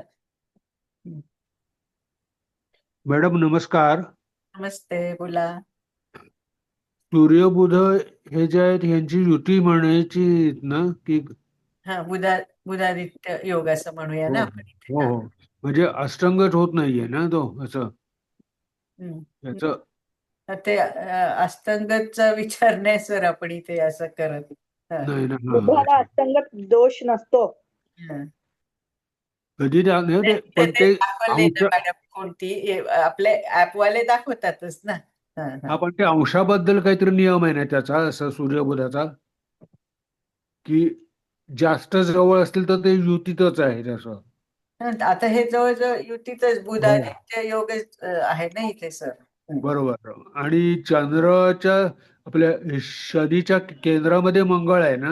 मॅडम नमस्कार. नमस्ते बोला. सूर्य बुध हे जे आहेत ह्यांची युती म्हणायची ना की हा बुधादित्य योग असं म्हणूया हो ना आपण इथे. हो हो म्हणजे अष्टंगत होत नाहीये ना तो असं हम्म. याचं. ते अष्टांगाचा विचार नाही सर आपण इथे असं करत. हा. नाही ना बुधाला अष्टंगत दोष नसतो. हा. कधी नाही ते ते पण ते ते दाखवले ना मॅडम कोणती आपले ऍपवाले दाखवतातच ना. हा हा पण ते अंशाबद्दल काहीतरी नियम आहे ना त्याचा असं सूर्यबुधाचा की जास्त जवळ असतील तर ते युतीतच आहे तसं. आता हे जवळजवळ युतीतच बुध हो आदित्य योग आहे ना इथे सर. बरोबर. आणि चंद्राच्या आपल्या शनीच्या केंद्रामध्ये मंगळ आहे ना,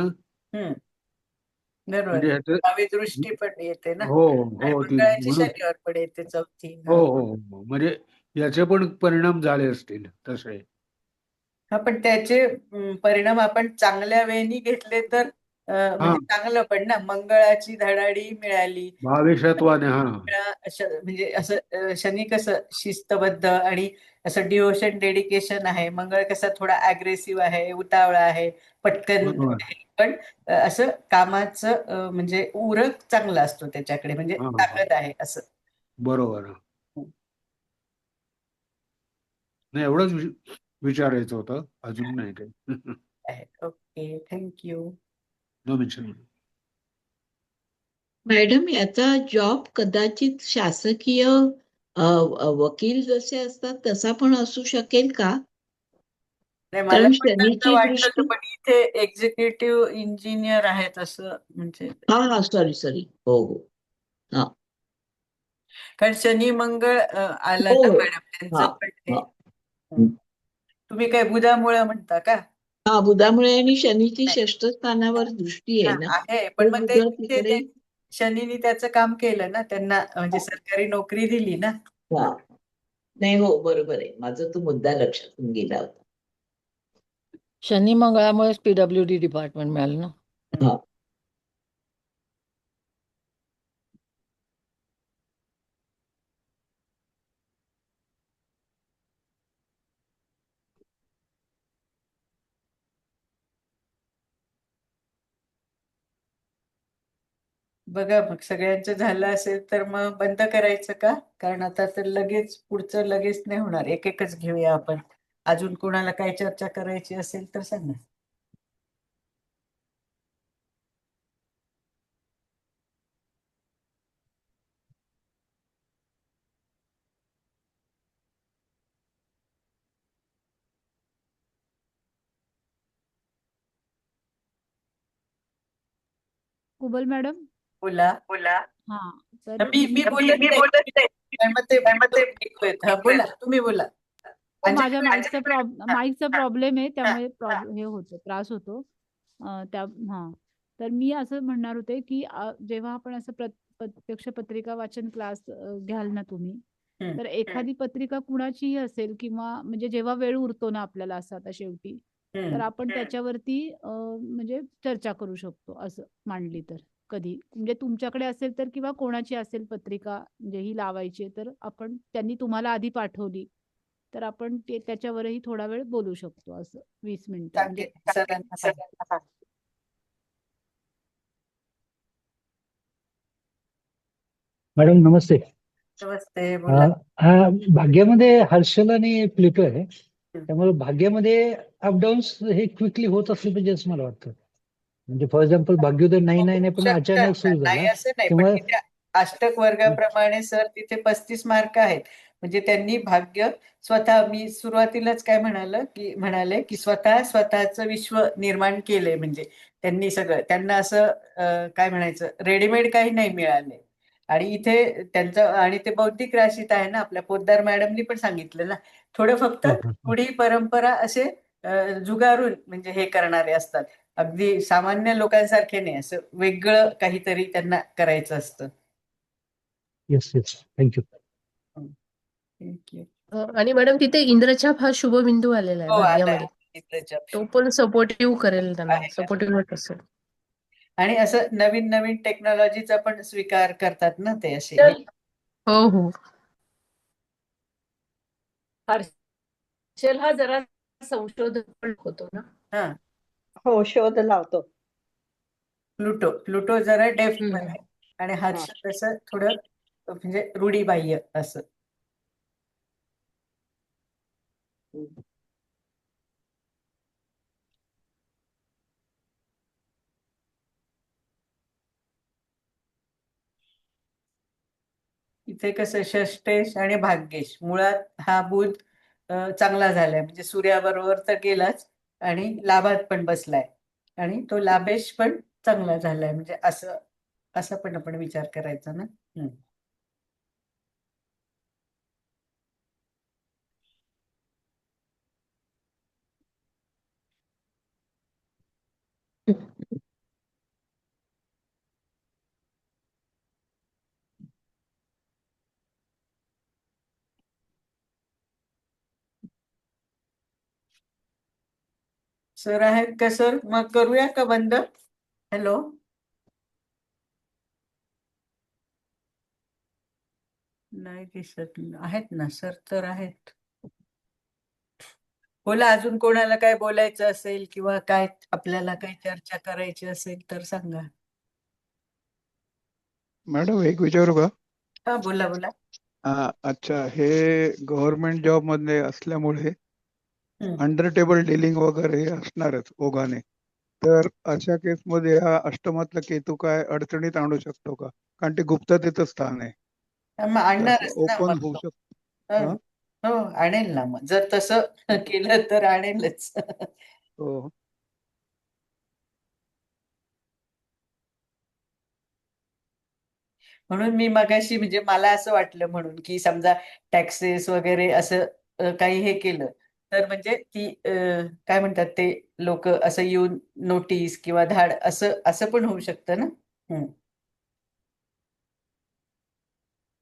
बरोबर. म्हणजे ह्याचं डावी दृष्टी पण येते ना, हो आणि हो ती मंगळाची म्हणून शनीवर पण येते चौथी. हो हो हो. म्हणजे याचे पण परिणाम झाले असतील तसे. हा, पण त्याचे परिणाम आपण चांगल्या वेळी घेतले तर हा म्हणजे चांगलं पण ना, मंगळाची धडाडी मिळाली. भावेशत्वाने हा म्हणजे असं शनी कसं शिस्तबद्ध आणि असं डिव्होशन डेडिकेशन आहे, मंगळ कसा थोडा अग्रेसिव्ह आहे, उतावळा आहे, पटकन बरोबर. आहे. पण असं कामाचं म्हणजे उरक चांगला असतो त्याच्याकडे, म्हणजे हा ताकद आहे असं. बरोबर. नाही एवढंच विचारायचं होतं, अजून नाही काही. Okay, thank you. No mention. Madam याचा जॉब कदाचित शासकीय वकील जसे असतात तसा पण असू शकेल का? नाही, मला कारण पण तसं शनीची वाटलं दृष्टी होतं, पण इथे एक्झिक्युटिव्ह इंजिनियर आहेत असं म्हणजे. हा सॉरी हो हो हा कारण शनी मंगळ आला हो ना हो मॅडम, हा त्यांचं पण ते. हा तुम्ही काय बुधामुळे म्हणता का? हा बुधामुळे आणि शनीची नाही, षष्ठ स्थानावर दृष्टी आहे ना, आहे, तर पण मग ते बुध तिथे तिकडे शनीने त्याचं काम केलं ना, त्यांना म्हणजे सरकारी नोकरी दिली ना. हा नाही हो बरोबर आहे, माझा तो मुद्दा लक्षातून गेला होता. शनी मंगळामुळेच PWD डिपार्टमेंट मिळालं ना. हा बघा, मग सगळ्यांचं झालं असेल तर मग बंद करायचं का? कारण आता तर लगेच पुढचं लगेच नाही होणार, एक एकच घेऊया आपण. अजून कोणाला काही चर्चा करायची असेल तर सांगा. कुबल मॅडम. बोला बोला. हा तर मी मी बोलत नाही, पण मग ते ऐकू येत. हा, बोला, तुम्ही बोला. माझ्या अंजली माईकचा प्रॉब्लेम आहे, त्यामुळे हा. हे होतं, त्रास होतो. त्या हा तर मी असं म्हणणार होते की जेव्हा आपण असं प्रत्यक्ष पत्रिका वाचन क्लास घ्याल ना तुम्ही, तर एखादी पत्रिका कुणाचीही असेल किंवा म्हणजे जेव्हा वेळ उरतो ना आपल्याला असं आता शेवटी, तर आपण त्याच्यावरती म्हणजे चर्चा करू शकतो असं मांडली तर. कधी म्हणजे तुमच्याकडे असेल तर किंवा कोणाची असेल पत्रिका म्हणजे ही लावायची आहे, तर आपण त्यांनी तुम्हाला आधी पाठवली तर आपण ते त्याच्यावरही थोडा वेळ बोलू शकतो असं 20 मिनिटं म्हणजे. सरांना सांगा. मॅडम नमस्ते. नमस्ते, बोला. हा भाग्यामध्ये हर्षल आणि प्लुटो आहे, त्यामुळे भाग्यामध्ये अपडाऊन्स हे क्विकली होत असले पाहिजे असं मला वाटतं. म्हणजे फॉर एक्झाम्पल भाग्योदय नाही नाही पण शकतात अचानक ना, सुरू झाला नाही असं नाही, पण किंवा तिथे अष्टक वर्गाप्रमाणे सर तिथे 35 मार्क आहेत. म्हणजे त्यांनी भाग्य स्वतः, मी सुरुवातीलाच काय म्हणाले की स्वतःचं विश्व निर्माण केलंय. म्हणजे त्यांनी सगळं, त्यांना असं काय म्हणायचं, रेडीमेड काही नाही मिळाले. आणि इथे त्यांचं, आणि ते बौद्धिक राशीत आहे ना, आपल्या पोद्दार मॅडमनी पण सांगितलं ना, थोडं फक्त रूढी परंपरा असे जुगारून म्हणजे हे करणारे असतात. अगदी सामान्य लोकांसारखे नाही, असं वेगळं काहीतरी त्यांना करायचं असतं. Yes yes, thank you. थँक्यू. आणि मॅडम तिथे इंद्रछाप हा शुभबिंदू आलेला आहे हो, आलाय भाग्यामध्ये. चित्रछाप. तो पण सपोर्टिव्ह करेल त्यांना, आहे का? सपोर्टिव्ह असेल. आणि असं नवीन नवीन टेक्नॉलॉजीचा पण स्वीकार करतात ना ते असे. हो हो. हर्षल हा जरा संशोधक पण होतो ना. हा, हो शोध लावतो. प्लुटो जरा डेप्थ पण आहे, आणि हर्ष तसं थोडं म्हणजे रूढीबाह्य असं. इथे कसं षष्टेश आणि भाग्येश, मुळात हा बुध चांगला झालाय, म्हणजे सूर्याबरोबर तर गेलाच आणि लाभात पण बसलाय, आणि तो लाभेश पण चांगला झालाय, म्हणजे असं असा पण आपण विचार करायचा ना. सर आहेत का सर? मग करूया का बंद? हॅलो. नाही दिसत. आहेत ना सर तर आहेत. बोला, अजून कोणाला काय बोलायचं असेल किंवा काय आपल्याला काही चर्चा करायची असेल तर सांगा. मॅडम एक विचारू का? हा, बोला बोला. अच्छा, हे गव्हर्नमेंट जॉब मध्ये असल्यामुळे हम्म. अंडर टेबल डिलिंग वगैरे असणारच ओघाने. तर अशा केसमध्ये हा अष्टमातला केतू काय अडचणीत आणू शकतो का? कारण ते गुप्ततेचं स्थान आहे. मग आणणारच ना ओपन मग होऊ तो. शकतो. हं. हो, आणेल ना मग. जर तसं केलं तर आणेलच. हो. म्हणून मी मगाशी म्हणजे मला असं वाटलं म्हणून की समजा टॅक्सेस वगैरे असं काही हे केलं तर म्हणजे ती काय म्हणतात ते लोक असं येऊन नोटीस किंवा धाड असं असं पण होऊ शकतं ना.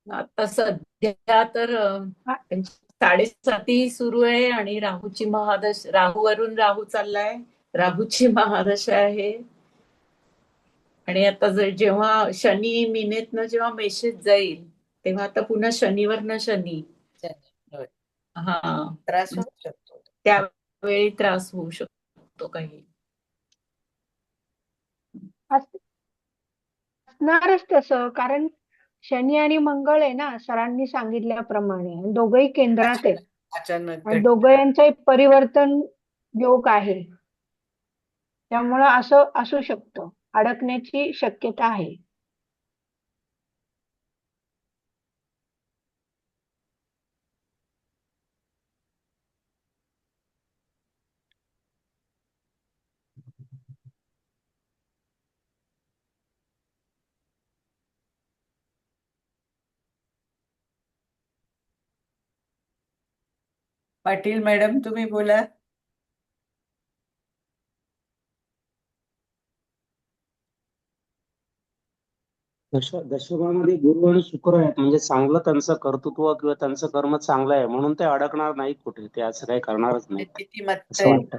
आता सध्या तर त्यांची 7:30 सुरू आहे आणि राहूवरून राहू चाललाय. राहूची महादशा आहे. आणि आता जेव्हा शनी मिनेतनं जेव्हा मेसेज जाईल तेव्हा आता पुन्हा शनीवरनं शनी. हा, त्रास होऊ शकतो. त्यावेळी त्रास होऊ शकतो काही. असणारच तसं, कारण शनी आणि मंगळ आहे ना सरांनी सांगितल्याप्रमाणे, दोघंही केंद्रात आहेत अचानक आणि दोघांचा परिवर्तन योग आहे. त्यामुळं असं असू शकतं, अडकण्याची शक्यता आहे. पाटील मॅडम तुम्ही बोला. दशकामध्ये गुरु आणि शुक्र आहेत म्हणजे चांगलं त्यांचं कर्तृत्व किंवा त्यांचं कर्म चांगलं आहे म्हणून ते अडकणार नाहीत कुठे. ते असं काही करणारच नाहीत असं वाटतं.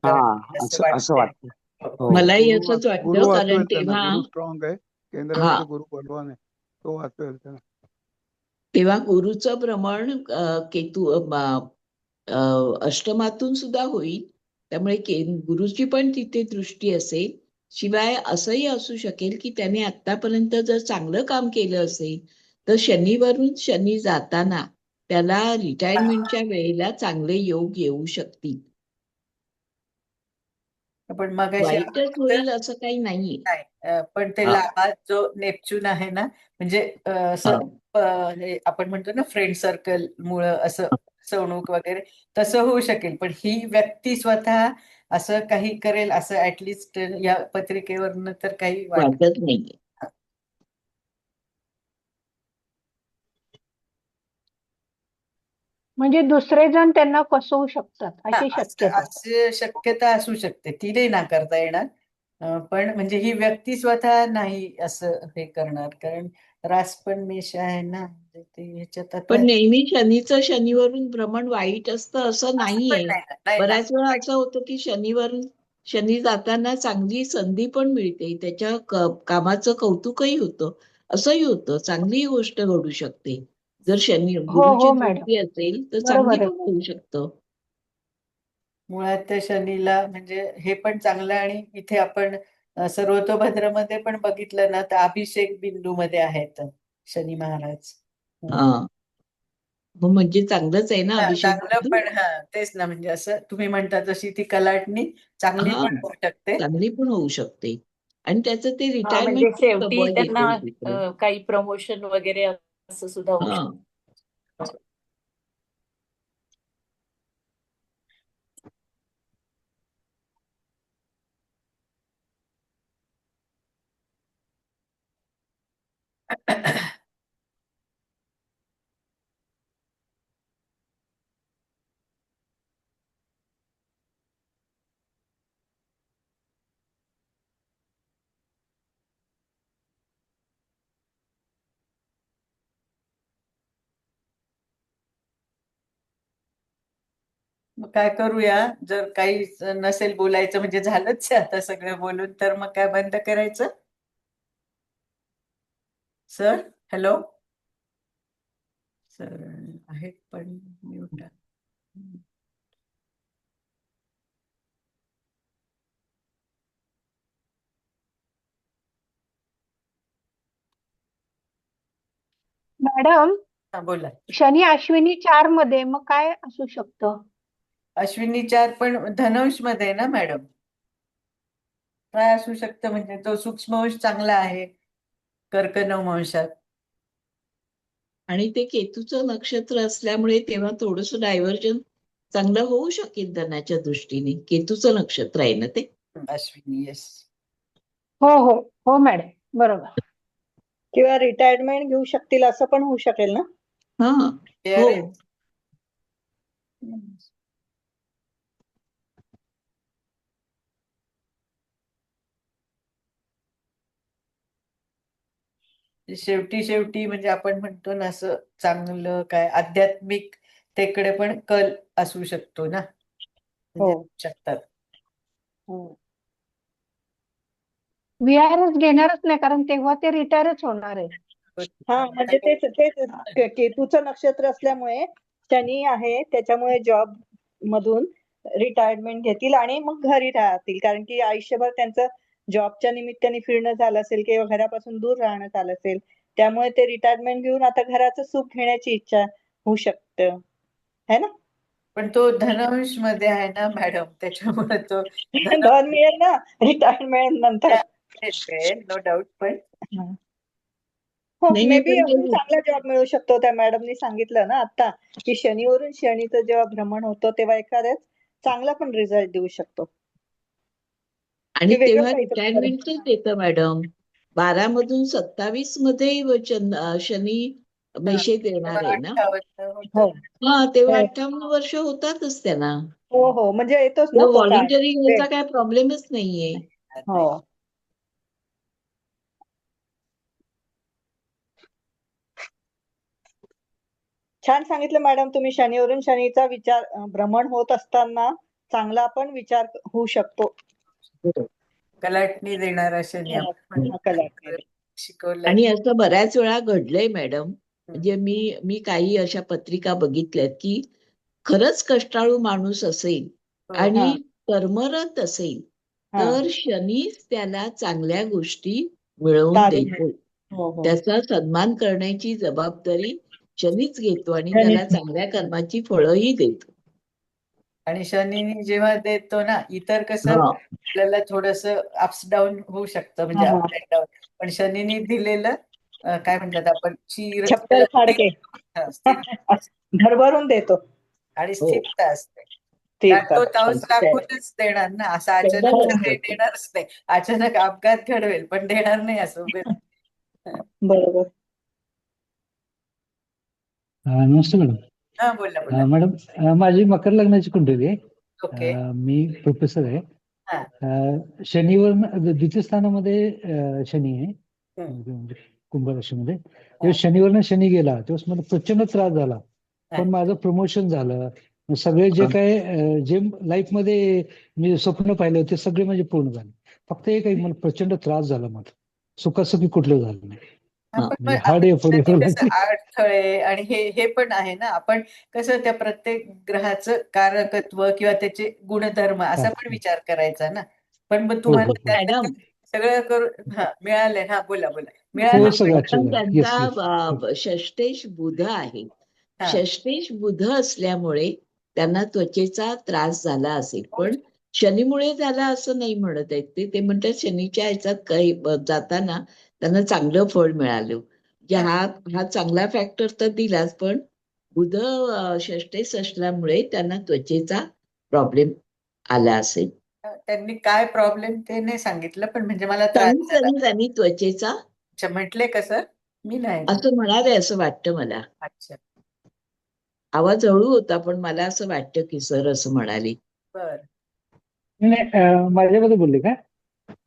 हा, असं वाटतं. हो. मलाही गुरु असंच गुरु वाटतं, कारण वाचवेल त्यांना. तेव्हा गुरु स्ट्रॉंग आहे, केंद्रामध्ये गुरु बलवान आहे, तो वाचवेल त्यांना. तेव्हा गुरुचं भ्रमण केतू अष्टमातून सुद्धा होईल. त्यामुळे गुरुची पण तिथे दृष्टी असेल. शिवाय असंही असू शकेल की त्याने आतापर्यंत जर चांगलं काम केलं असेल तर शनीवरून शनी जाताना त्याला रिटायरमेंटच्या वेळेला चांगले योग येऊ शकतील. पण मगाशी वाईटच होईल असं काही नाहीये. नाही, पण ते हा. लाभात जो नेपच्यून आहे ना, म्हणजे असं हे आपण म्हणतो ना फ्रेंड सर्कल मुळे असं फसवणूक वगैरे तसं होऊ शकेल. पण ही व्यक्ती स्वतः असं काही करेल असं ऍटलिस्ट या पत्रिकेवरनं तर काही वाटत नाहीये. म्हणजे दुसरे जण त्यांना फसवू शकतात अशी हा, शक्यता. अशी शक्यता असू शकते. ती नाही नाकारता येणार. पण म्हणजे ही व्यक्ती स्वतः नाही असं हे करणार, कारण रास पण मेष आहे ना. म्हणजे ते ह्याच्यात आता पण नेहमी शनीचं शनीवरून भ्रमण वाईट असतं असं पण नाहीये. नाही ना, नाही ना. बऱ्याच वेळा असं होतं की शनीवरून शनी जाताना चांगली संधी पण मिळते, त्याच्या कामाचं कौतुकही होतं, असंही होतं. चांगली गोष्ट घडू शकते. जर शनी हो गुरुची हो मॅडम, दृष्टी असेल तर चांगली बरोबर आहे. पण होऊ शकतं. मुळात त्या शनीला म्हणजे हे पण चांगलं. आणि इथे आपण सर्वतोभद्रमध्ये पण बघितलं ना तर अभिषेक बिंदूमध्ये आहेत शनी महाराज. हा, म्हणजे चांगलंच आहे ना अभिषेक चांगलं बिंदू. पण तेच ना, म्हणजे असं तुम्ही म्हणता तशी ती कलाटणी चांगली हा, पण होऊ शकते. चांगली पण होऊ शकते आणि त्याचं ते हा, म्हणजे रिटायरमेंट शेवटी बळ त्यांना येते तिकडे. काही प्रमोशन वगैरे असं सुद्धा होऊ हा. शकतं. मग काय करूया, जर काही नसेल बोलायचं म्हणजे झालंच आहे आता सगळं बोलून, तर मग काय बंद करायचं? सर, हॅलो सर आहेत पण म्यूट. मॅडम, हा बोला. शनी अश्विनी 4 मध्ये मग काय असू शकतं? अश्विनी 4 पण धनुष मध्ये आहे ना मॅडम. काय असू शकतं म्हणजे तो सूक्ष्मवंश चांगला आहे कर्क नववंशात. आणि ते केतूचं नक्षत्र असल्यामुळे तेव्हा थोडंसं डायव्हर्जन चांगलं होऊ शकेल धनाच्या दृष्टीने. केतूचं नक्षत्र आहे ना ते. अश्विनी, येस. हो हो हो मॅडम, बरोबर. किंवा रिटायरमेंट घेऊ शकतील असं पण होऊ शकेल ना. हा हो. शेवटी म्हणजे आपण म्हणतो ना असं चांगलं काय आध्यात्मिक तेकडे पण कल असू शकतो ना, म्हणजे हो. शकतात. VRS घेणारच नाही, कारण तेव्हा ते रिटायरच होणार आहे. हा म्हणजे तेच केतूचं नक्षत्र असल्यामुळे शनी आहे, त्याच्यामुळे जॉब मधून रिटायरमेंट घेतील आणि मग घरी राहतील, कारण की आयुष्यभर त्यांचं जॉबच्या निमित्ताने फिरणं झालं असेल किंवा घरापासून दूर राहणं झालं असेल, त्यामुळे ते रिटायरमेंट घेऊन आता घराचं सुख घेण्याची इच्छा होऊ शकतं, है ना. पण तो धनुष मध्ये आहे ना मॅडम, त्याच्यामुळे तो धन मिळेल ना रिटायरमेंट नंतर. No doubt. पण हो, नाही मे नाही बी पण अजून ते चांगला जॉब मिळू शकतो. त्या मॅडमनी सांगितलं ना आता की शनीवरून शनीचं जेव्हा भ्रमण होतं तेव्हा एखाद्याच चांगला पण रिझल्ट देऊ शकतो. आणि की वेगळं तेव्हा काहीतरी करेल. रिटायरमेंटच येतं मॅडम. 12 मधून 27 मध्ये शनी मेषेत येणार आहे ना. हो हा तेव्हा हो 58 वर्ष होतातच त्यांना. हो हो, म्हणजे येतोच ना तो काळ. व्हॉलेंटरी घ्यायचा काय प्रॉब्लेमच नाहीये. हो. छान सांगितलं मॅडम तुम्ही. शनीवरून शनीचा विचार भ्रमण होत असताना चांगला पण विचार होऊ शकतो. कलाटणी देणारा शनी आपण शिकवलंय. आणि असं बऱ्याच वेळा घडलंय मॅडम, म्हणजे मी काही अशा पत्रिका बघितल्यात की खरंच कष्टाळू माणूस असेल आणि कर्मरत असेल तर शनीच त्याला चांगल्या गोष्टी मिळवून देतो. त्याचा सन्मान करण्याची जबाबदारी शनीच घेतो आणि त्याला चांगल्या कर्माची फळंही देतो. आणि शनी जेव्हा देतो ना, इतर कसं आपल्याला थोडस अप्स डाऊन होऊ शकतं, म्हणजे अप अँड डाऊन. पण शनीने दिलेलं काय म्हणतात आपण छप्पर फाडके भरभरून देतो आणि स्थिरता असते. स्थिरता. कारण तो ताऊस टाकूनच देणार ना, असं अचानक काही देणारच नाही. अचानक अपघात घडवेल पण देणार नाही असं. बरोबर. नमस्ते मॅडम. हा बोला बोला. मॅडम, माझी मकर लग्नाची कुंडली आहे. ओके. मी प्रोफेसर आहे. शनीवर द्वितीय स्थानामध्ये शनी आहे, म्हणजे कुंभ राशीमध्ये. जेव्हा शनीवरनं शनी गेला तेव्हा मला प्रचंड त्रास झाला, पण माझं प्रमोशन झालं. सगळे जे काय जे लाईफ मध्ये मी स्वप्न पाहिले होते सगळे म्हणजे पूर्ण झाले. फक्त एक मला प्रचंड त्रास झाला, मला सुखासुखी कुठलं झालं नाही. हार्ड अडथळे आणि हे पण आहे ना. आपण कसं त्या प्रत्येक ग्रहाचं कारकत्व किंवा त्याचे गुणधर्म असा पण विचार करायचा ना. पण मग तुम्हाला सगळं करून मिळालंय. हा बोला बोला. मिळालं. त्यांचा षष्टेश बुध आहे. षष्टेश बुध असल्यामुळे त्यांना त्वचेचा त्रास झाला असेल, पण शनीमुळे झाला असं नाही म्हणत आहेत ते म्हणतात शनीच्या ह्याच्यात काही जाताना त्यांना चांगलं फळ मिळालं. म्हणजे हा चांगला फॅक्टर तर दिलाच, पण बुध षष्टेश असल्यामुळे त्यांना त्वचेचा प्रॉब्लेम आला असेल. त्यांनी काय प्रॉब्लेम ते नाही सांगितलं, पण म्हणजे मला त्रास झाला. त्यांनी त्वचेचा म्हटले का सर? मी नाही असं म्हणाले असं वाटतं मला. अच्छा आवाज हळू होता पण मला असं वाटतं की सर असं म्हणाले. बर नाही, माझ्याबद्दल बोलले का?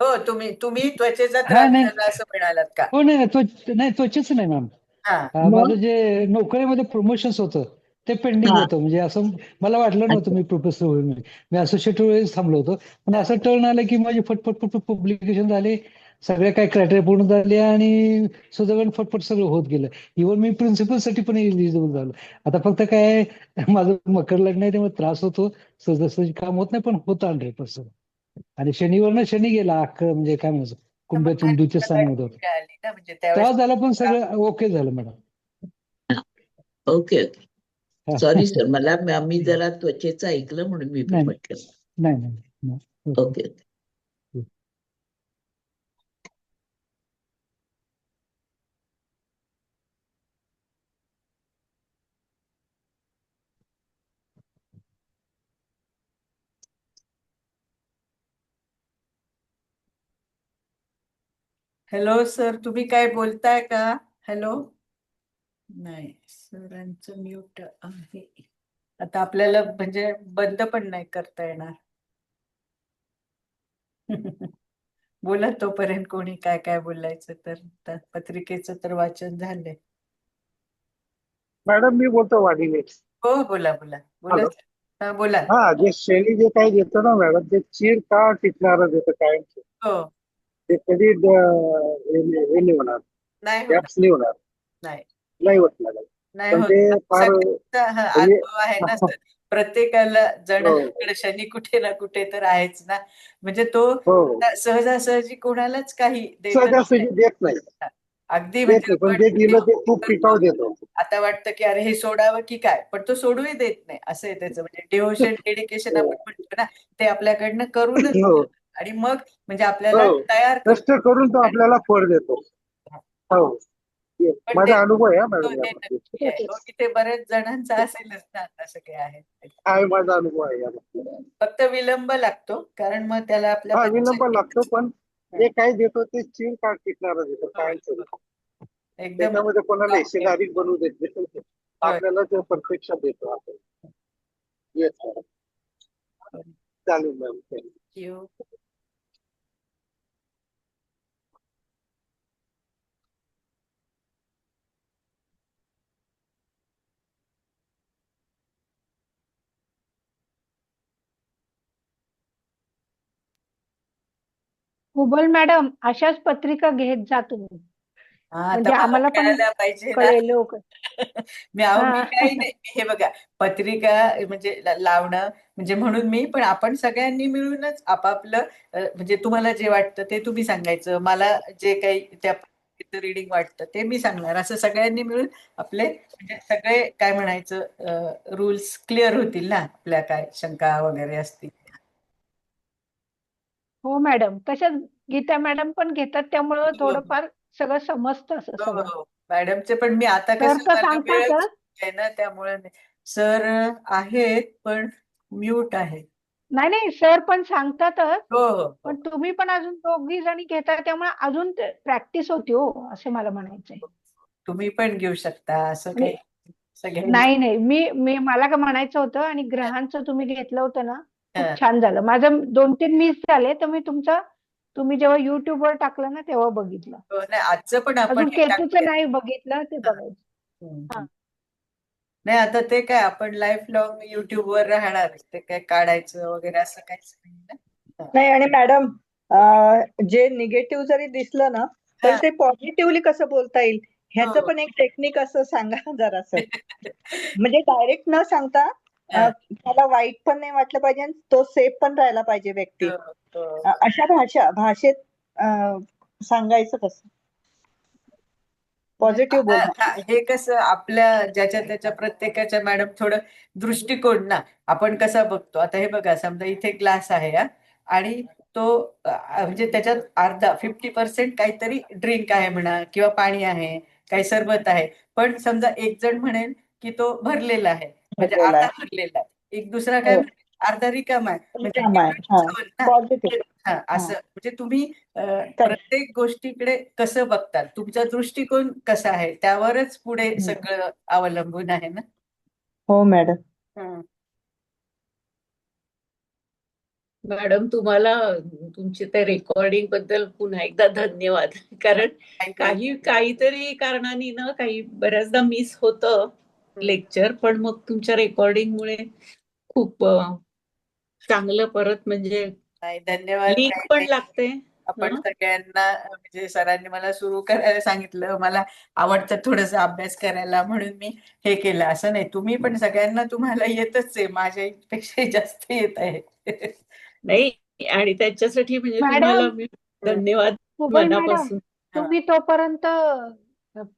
हो तुम्ही त्वचेचा हा त्रास नाही झाला असं म्हणालात का? हो नाही नाही त्वचेच नाही मॅम. हा माझं मग जे नोकरीमध्ये प्रमोशन्स होतं ते पेंडिंग हा होतं. म्हणजे असं मला वाटलं नव्हतं अच्छा मी प्रोफेसर होईल म्हणून. मी असोसिएट वेळेस थांबलो होतो. पण असं टर्न आलं की माझी फटफट पब्लिकेशन झाले, सगळे काही क्रायटेरिया पूर्ण झाले आणि सुदैवाने फटफट सगळं होत गेलं. इव्हन मी प्रिन्सिपल साठी पण एलिजिबल झालो. आता फक्त काय माझं मकर लग्न आहे त्यामुळे त्रास होतो, सहजासहजी काम होत नाही, पण होतं 100%. आणि शनिवारनं शनी गेला म्हणजे काय म्हणायचं तर मग कुंभ्यातून द्वितीय स्थानामध्ये होतं. काय आली ना म्हणजे त्यावेळेस त्रास झाला पण सगळं ओके झालं madam. Okay okay. Sorry sir मला मी जरा त्वचेचं ऐकलं म्हणून मी नाही म्हटलं. नाही नाही नाही. Okay. Okay okay. Hello sir तुम्ही काय बोलताय का? हॅलो नाही सरांचं म्यूट आहे. आता आपल्याला म्हणजे बंद पण नाही करता येणार. बोला तोपर्यंत कोणी काय काय बोलायचं तर पत्रिकेचं तर वाचन झालंय. मॅडम मी बोलतो वाढिले. हो बोला बोला बोला हॅलो. सर. हा बोला हा जे शैली जे काही देतो ना मॅडम ते चिर का टिकणारच येतं कायमचं. हो ते कधी हे नाही होणार, नाही होणार गॅप्स नाही होणार, नाही नाही होत मॅडम. नाही पण होत. ते फार सगळ्यांचा हा म्हणजे अनुभव आहे ना सर. प्रत्येकाला हो जणांकडे शनी कुठे ना कुठे तर आहेच ना. म्हणजे तो हो सहजासहजी कोणालाच काही देतच सहजासहजी नाही. देत नाही, हा. अगदी देत म्हणजे नाही, पण आपण जे हे दिलं ते खूप करतो टिकाव देतो. आता वाटतं की अरे हे सोडावं की काय, पण तो सोडूही देत नाही. असं आहे त्याचं म्हणजे डिव्होशन डेडिकेशन हो आपण म्हणतो ना ते आपल्याकडनं करूनच हो घेतो. आणि मग म्हणजे आपल्याला हो. तयार कष्ट करतो. करून तो आपल्याला फळ देतो. हो पण ते माझा अनुभव आहे हा तो मॅडम हे नक्की आहे. याबद्दल. हो इथे बरेच जणांचा असेलच ना असं काही आहे. आहे माझा अनुभव आहे याबद्दल. फक्त विलंब लागतो कारण मग त्याला आपल्या हा विलंब लागतो, पंचांनी पण जे काही देतो ते चिर का टिकणारच येतो कायमचं. एकदम त्याच्यामध्ये कोणाला हिस्सेदारी बनवू देत नाही. आपल्याला ते प्रत्यक्षात देतो आपण. Yes madam. चालेल मॅम. थँक्यू. कुबल मॅडम अशाच पत्रिका घेत जा तुम्ही, हा आता म्हणजे मला आम्हाला पण कळायला पाहिजे ना. कळेल लोक. मी हा काही नाही हे बघा पत्रिका म्हणजे लावणं म्हणजे म्हणून मी पण आपण सगळ्यांनी मिळूनच आपापलं म्हणजे तुम्हाला जे वाटतं ते तुम्ही सांगायचं, मला जे काही त्या रिडिंग वाटतं ते मी सांगणार, असं सगळ्यांनी मिळून आपले म्हणजे सगळे काय म्हणायचं रूल्स क्लिअर होतील ना. आपल्या काय शंका वगैरे असतील. हो मॅडम, तशाच गीता मॅडम पण घेतात त्यामुळं हो थोडंफार सगळं समजतं असं हो सगळं. हो मॅडमचे पण मी आता सर कसं तर मला वेळच सांगतातच. आहे ना त्यामुळे सर आहेत पण म्यूट आहे. नाही सर पण सांगतातच, हो हो हो पण तुम्ही पण अजून दोघी जणी घेता त्यामुळे अजून प्रॅक्टिस होती हो, असं मला म्हणायचंय. तुम्ही पण घेऊ शकता असं आणि काही सगळ्यांनी. नाही मी मला काय म्हणायचं होतं, आणि ग्रहांचं तुम्ही घेतलं होतं ना हा. खूप छान झालं. माझं 2-3 मिस झाले तर मी तुम्ही जेव्हा युट्यूबवर टाकलं ना तेव्हा बघितलं. हो, नाही आजचं पण आपण अजून हे केतूचं टाकूया. नाही बघितलं, ते हा. बघायचं. नाही आता ते काय आपण लाईफ लॉंग युट्यूबवर राहणार, ते काय काढायचं वगैरे असं काहीच नाही ना. हा. नाही आणि मॅडम जे निगेटिव्ह जरी दिसलं ना तर हा. ते पॉझिटिव्हली कसं बोलता येईल ह्याचं हो पण एक टेक्निक असं सांगा जरासं. म्हणजे डायरेक्ट न सांगता हा. त्याला वाईट पण नाही वाटलं पाहिजे आणि तो सेफ पण राहायला पाहिजे व्यक्ती. हो, हो. अशा भाषेत सांगायचं कसं नाही, पॉझिटिव्ह बोलणं. आता हे कसं आपल्या ज्याच्या त्याच्या प्रत्येकाच्या मॅडम थोडं दृष्टिकोन ना आपण कसा बघतो. आता हे बघा समजा इथे ग्लास आहे हा, आणि तो म्हणजे त्याच्यात अर्धा 50% काहीतरी ड्रिंक आहे म्हणा किंवा पाणी आहे, काही सरबत आहे, पण समजा एक जण म्हणेल की तो भरलेला आहे म्हणजे भरलेला अर्धा आहे. भरलेला आहे, एक दुसरा काय हो. म्हणेल अर्धा रिकामा आहे म्हणजे रिकामा आहे. हा, zone ना. पॉझिटिव्ह. हा असं म्हणजे तुम्ही प्रत्येक गोष्टीकडे कसं बघतात, तुमचा दृष्टिकोन कसा आहे त्यावरच पुढे सगळं अवलंबून आहे ना. हो मॅडम. हं. मॅडम तुम्हाला तुमच्या त्या रेकॉर्डिंग बद्दल पुन्हा एकदा धन्यवाद. कारण काहीतरी कारणाने ना काही बऱ्याचदा मिस होतं लेक्चर, पण मग तुमच्या रेकॉर्डिंगमुळे खूप चांगलं परत म्हणजे धन्यवाद. लिंक पण लागते. आपण सगळ्यांना म्हणजे सरांनी मला सुरू करायला सांगितलं, मला आवडतं थोडस अभ्यास करायला म्हणून मी हे केलं. असं नाही, तुम्ही पण सगळ्यांना तुम्हाला येतच आहे, माझ्यापेक्षा जास्त येत आहे. नाही आणि त्याच्यासाठी म्हणजे मॅडम, तुम्हाला मी धन्यवाद कुबल मॅडम, मनापासून. तुम्ही तोपर्यंत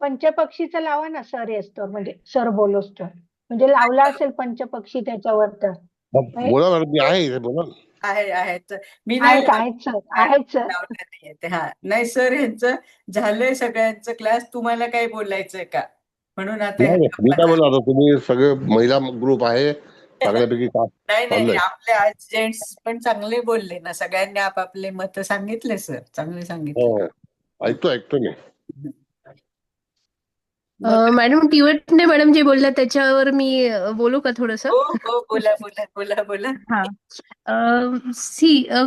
पंचपक्षीचं लावा ना सर येतो म्हणजे सर बोलोस तर म्हणजे लावला असेल पंचपक्षी त्याच्यावर तर. बोला मॅडम, मी आहे इथे, बोला. आहेत मी नाही आहेत सर, आहेत सर. लावलं नाहीये. हा नाही सर, ह्यांचं झालंय सगळ्यांचं क्लास, तुम्हाला काय बोलायचंय का म्हणून आता नाही नाही, मी काय बोलणार आता, तुम्ही सगळे महिला ग्रुप आहे चांगल्यापैकी काम नाही चाललंय. आपले आज जेंट्स पण चांगले बोलले ना, सगळ्यांनी आपापले मत सांगितले सर, चांगले सांगितले. हो, ऐकतो मी. मॅडम टिवटने मॅडम जे बोलल्या त्याच्यावर मी बोलू का थोडस? हो बोला.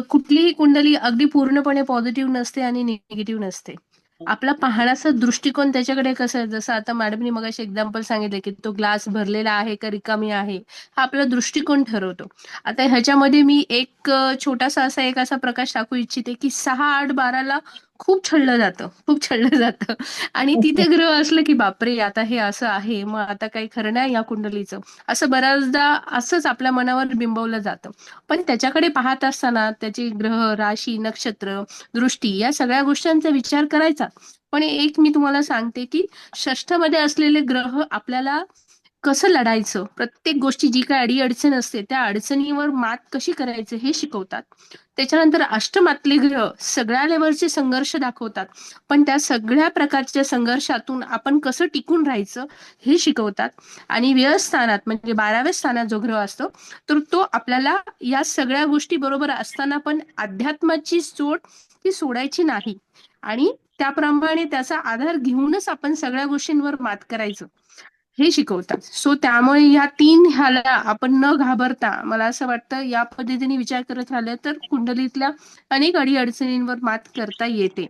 कुठलीही कुंडली अगदी पूर्णपणे पॉझिटिव्ह नसते आणि निगेटिव्ह नसते. आपला पाहण्याचा दृष्टिकोन त्याच्याकडे कसं आहे, जसं आता मॅडमनी मगाशी एक्झाम्पल सांगितलं की तो ग्लास भरलेला आहे का रिकामी आहे, हा आपला दृष्टिकोन ठरवतो. आता ह्याच्यामध्ये मी एक छोटासा असा प्रकाश टाकू इच्छिते की 6, 8, 12ला खूप छळलं जातं आणि तिथे ग्रह असलं की बापरे आता हे असं आहे, मग आता काही खरं नाही या कुंडलीचं, असं बऱ्याचदा असंच आपल्या मनावर बिंबवलं जातं. पण त्याच्याकडे पाहत असताना त्याचे ग्रह, राशी, नक्षत्र, दृष्टी या सगळ्या गोष्टींचा विचार करायचा. पण एक मी तुम्हाला सांगते की षष्ठमध्ये असलेले ग्रह आपल्याला कसं लढायचं, प्रत्येक गोष्टी जी काय अडीअडचण असते त्या अडचणीवर मात कशी करायचं हे शिकवतात. त्याच्यानंतर अष्टमातले ग्रह सगळ्या लेवलचे संघर्ष दाखवतात, पण त्या सगळ्या प्रकारच्या संघर्षातून आपण कसं टिकून राहायचं हे शिकवतात. आणि व्ययस्थानात म्हणजे 12व्या स्थानात जो ग्रह असतो तर तो आपल्याला या सगळ्या गोष्टी बरोबर असताना पण अध्यात्माची जोड ती सोडायची नाही आणि त्याप्रमाणे त्याचा आधार घेऊनच आपण सगळ्या गोष्टींवर मात करायचं हे शिकवतात. सो त्यामुळे या 3 ह्याला आपण न घाबरता, मला असं वाटतं या पद्धतीने विचार करत राहिलं तर कुंडलीतल्या अनेक अडीअडचणींवर मात करता येते.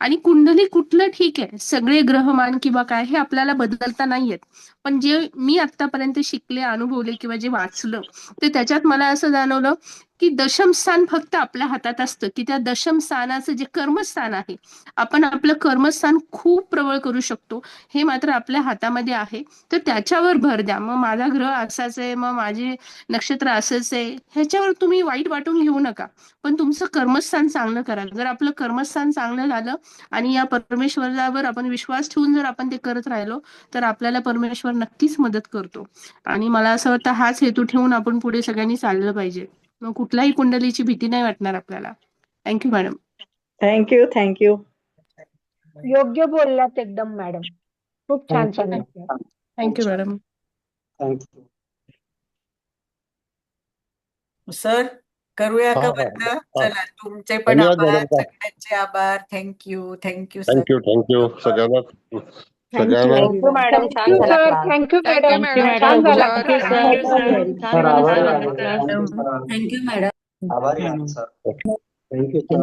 आणि कुंडली कुठलं ठीक आहे, सगळे ग्रहमान किंवा काय हे आपल्याला बदलता नाही येत, पण जे मी आतापर्यंत शिकले, अनुभवले किंवा जे वाचलं ते त्याच्यात मला असं जाणवलं की दशम स्थान फक्त आपल्या हातात असतं, की त्या दशम स्थानाचं जे कर्मस्थान आहे आपण आपलं कर्मस्थान खूप प्रबळ करू शकतो, हे मात्र आपल्या हातामध्ये आहे. तर त्याच्यावर भर द्या. मग माझा ग्रह असाच आहे, मग माझे नक्षत्र असंच आहे, ह्याच्यावर तुम्ही वाईट वाटून घेऊ नका, पण तुमचं कर्मस्थान चांगलं करा. जर आपलं कर्मस्थान चांगलं झालं आणि या परमेश्वरावर आपण विश्वास ठेवून जर आपण ते करत राहिलो तर आपल्याला परमेश्वर नक्कीच मदत करतो. आणि मला असं वाटतं हाच हेतू ठेवून आपण पुढे सगळ्यांनी चाललं पाहिजे. मग कुठल्याही कुंडलीची भीती नाही वाटणार आपल्याला. Thank you madam. थँक्यू. योग्य बोललात एकदम मॅडम, खूप छान सांगितलं. Thank you madam. Thank you sir. करूया का बंद? चला, तुमचे पण धन्यवाद आभार, मॅडम. सगळ्यांचे आभार. Thank you sir. थँक्यू सगळ्यांना. थँक्यू मॅडम, छान थँक्यू झाला sir, class. Thank you thank you madam, madam. छान झाला. थँक्यू सर, छान झाला सर. आभारी आहे sir. Thank you madam. Thank you sir.